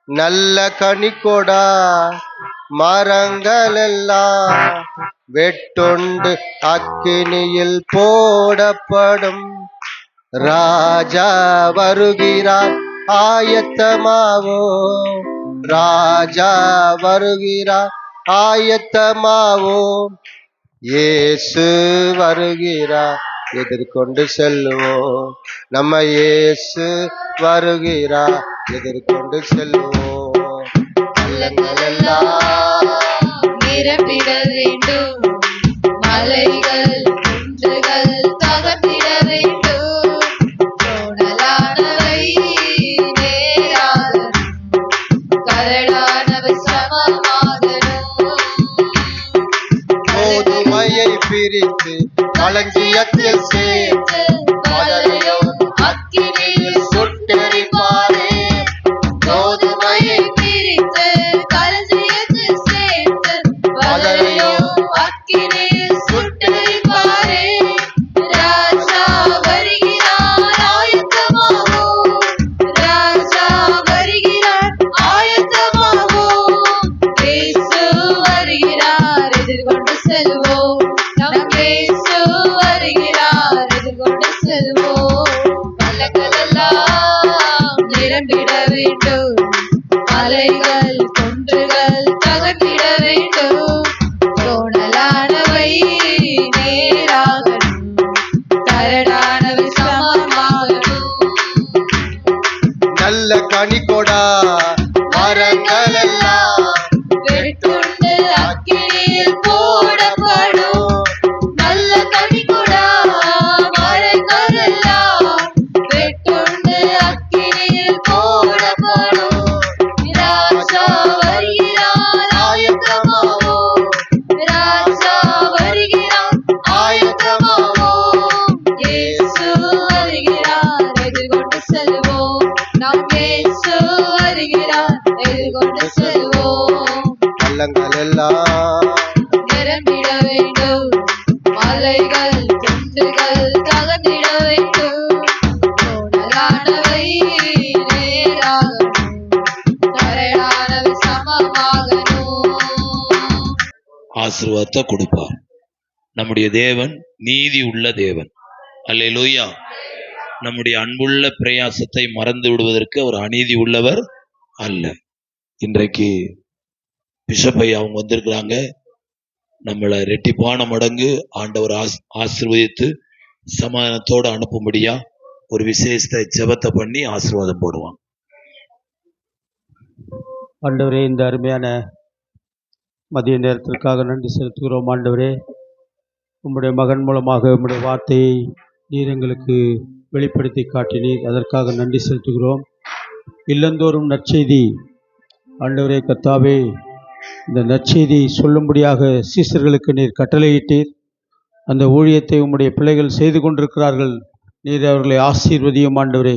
Speaker 2: நல்ல கனிகொடா மரங்கள் எல்லாம் வெட்டுண்டு அக்கினியில் போடப்படும். ராஜா வருகிறார் ஆயத்தமாவோ, ராஜா வருகிறார் ஆயத்தமாவோ, இயேசு வருகிறார் எதிர்கொண்டு செல்லுவோம். நம்ம இயேசு வருகிறார், எதிர்கொண்டு செல்லுவோம். பள்ளங்கள் எல்லாம்
Speaker 3: நிரம்பிட வேண்டும், மலைகள் குன்றுகள் தகர்ந்திட வேண்டும், கோணலானவை நேராகணும், கரடானவை சமமாகணும்.
Speaker 2: கோதுமையை பிரித்து களஞ்சியத்தில் சேர்த்து பதரையும் அக்கினியில் சுட்டெரிப்பாரே.
Speaker 3: கோதுமையை பிரித்து களஞ்சியத்தில் சேர்த்து பதரையும் அக்கினியில் சுட்டெரிப்பாரே. ராஜா வருகிறார், ஆயத்தமாவோம். ராஜா வருகிறார், ஆயத்தமாவோம். இயேசு வருகிறார், எதிர்கொண்டு செல்வோம். நம் இயேசு வருகிறார், எதிர்கொண்டு செல்வோம். பள்ளங்கள் எல்லாம் நிரம்பிட வேண்டும், மலைகள் குன்றுகள் தகர்ந்திட வேண்டும், கோணலானவை நேராகணும், கரடானவை சமமாகணும்.
Speaker 2: நல்ல கனிகொடா மரங்கள் எல்லாம்
Speaker 3: வெட்டுண்டு அக்கினியில் போடப்படும். நல்ல கனிகொடா மரங்கள் எல்லாம் வெட்டுண்டு அக்கினியில் போடப்படும். ராஜா வருகிறார், ஆயத்தமாவோம். ராஜா வருகிறார், ஆயத்தமாவோம். இயேசு வருகிறார், எதிர்கொண்டு செல்வோம். நம் இயேசு வருகிறார், எதிர்கொண்டு செல்வோம்.
Speaker 2: பள்ளங்கள் எல்லாம்
Speaker 3: நிரம்பிட வேண்டும், மலைகள் குன்றுகள் தகர்ந்திட வேண்டும், கோணலானவை நேராகணும், கரடானவை சமமாகணும்.
Speaker 1: ஆசீர்வாதத்தை கொடுப்பார். நம்முடைய தேவன் நீதி உள்ள தேவன். அல்லேலூயா. நம்முடைய அன்புள்ள பிரயாசத்தை மறந்து விடுவதற்கு அவர் அநீதி உள்ளவர் அல்ல. இன்றைக்கு பிஷப்பை அவங்க வந்திருக்கிறாங்க. நம்மளை ரெட்டிப்பான மடங்கு ஆண்டவர் ஆசீர்வதித்து சமாதானத்தோடு அனுப்பும்படியா ஒரு விசேஷத்தை ஜெபத்தை பண்ணி ஆசீர்வாதம் போடுவாங்க.
Speaker 4: ஆண்டவரே, இந்த அருமையான மதிய நேரத்திற்காக நன்றி செலுத்துகிறோம். ஆண்டவரே, உம்முடைய மகன் மூலமாக உம்முடைய வார்த்தையை நீர் எங்களுக்கு வெளிப்படுத்தி காட்டினீர். அதற்காக நன்றி செலுத்துகிறோம். இல்லந்தோறும் நற்செய்தி, ஆண்டவரே கர்த்தாவே, இந்த நற்செய்தி சொல்லும்படியாக சீசர்களுக்கு நீர் கட்டளையிட்டீர். அந்த ஊழியத்தை உம்முடைய பிள்ளைகள் செய்து கொண்டிருக்கிறார்கள். நீர் அவர்களை ஆசீர்வதியும் ஆண்டவரே.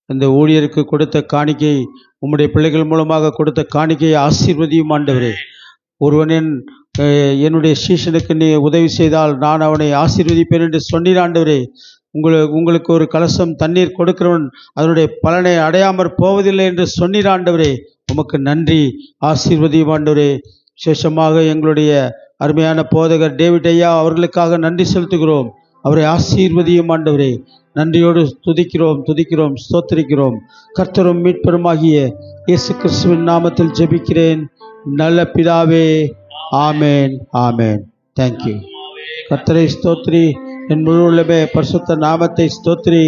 Speaker 4: அந்த ஊழியருக்கு கொடுத்த காணிக்கை, உம்முடைய பிள்ளைகள் மூலமாக கொடுத்த காணிக்கையை ஆசீர்வதியும் ஆண்டவரே. ஒருவனின் என்னுடைய சீஷனுக்கு நீ உதவி செய்தால் நான் அவனை ஆசீர்வதிப்பேன் என்று சொன்னீர் ஆண்டவரே. உங்களுக்கு ஒரு கலசம் தண்ணீர் கொடுக்கிறவன் அதனுடைய பலனை அடையாமற் போவதில்லை என்று சொன்னீர் ஆண்டவரே. உமக்கு நன்றி. ஆசீர்வதியும் ஆண்டவரே. விசேஷமாக எங்களுடைய அருமையான போதகர் டேவிட் ஐயா அவர்களுக்காக நன்றி செலுத்துகிறோம். அவரை ஆசீர்வதியும் ஆண்டவரே. நன்றியோடு துதிக்கிறோம், ஸ்தோத்திரிக்கிறோம். கர்த்தரும் மீட்பருமாகிய இயேசு கிறிஸ்துவின் நாமத்தில் ஜெபிக்கிறேன் நல்ல பிதாவே. ஆமேன், ஆமேன். தேங்க்யூ. கர்த்தரை ஸ்தோத்திரி, என் முழு உள்ளமே பரிசுத்த நாமத்தை ஸ்தோத்திரி.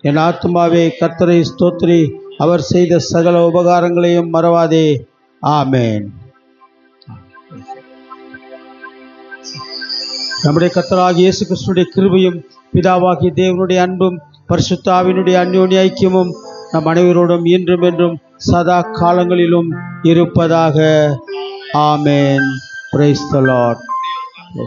Speaker 4: என் ஆத்மாவே கர்த்தரை ஸ்தோத்திரி, அவர் செய்த சகல உபகாரங்களையும் மறவாதே. ஆமேன். நம்முடைய கர்த்தராகிய இயேசு கிறிஸ்துவினுடைய கிருபையும் பிதாவாகிய தேவனுடைய அன்பும் பரிசுத்த ஆவியினுடைய அந்யோன்ய ஐக்கியமும் நம் அனைவரோடும் இன்றும் என்றும் சதா காலங்களிலும் இருப்பதாக. ஆமேன். Praise the Lord.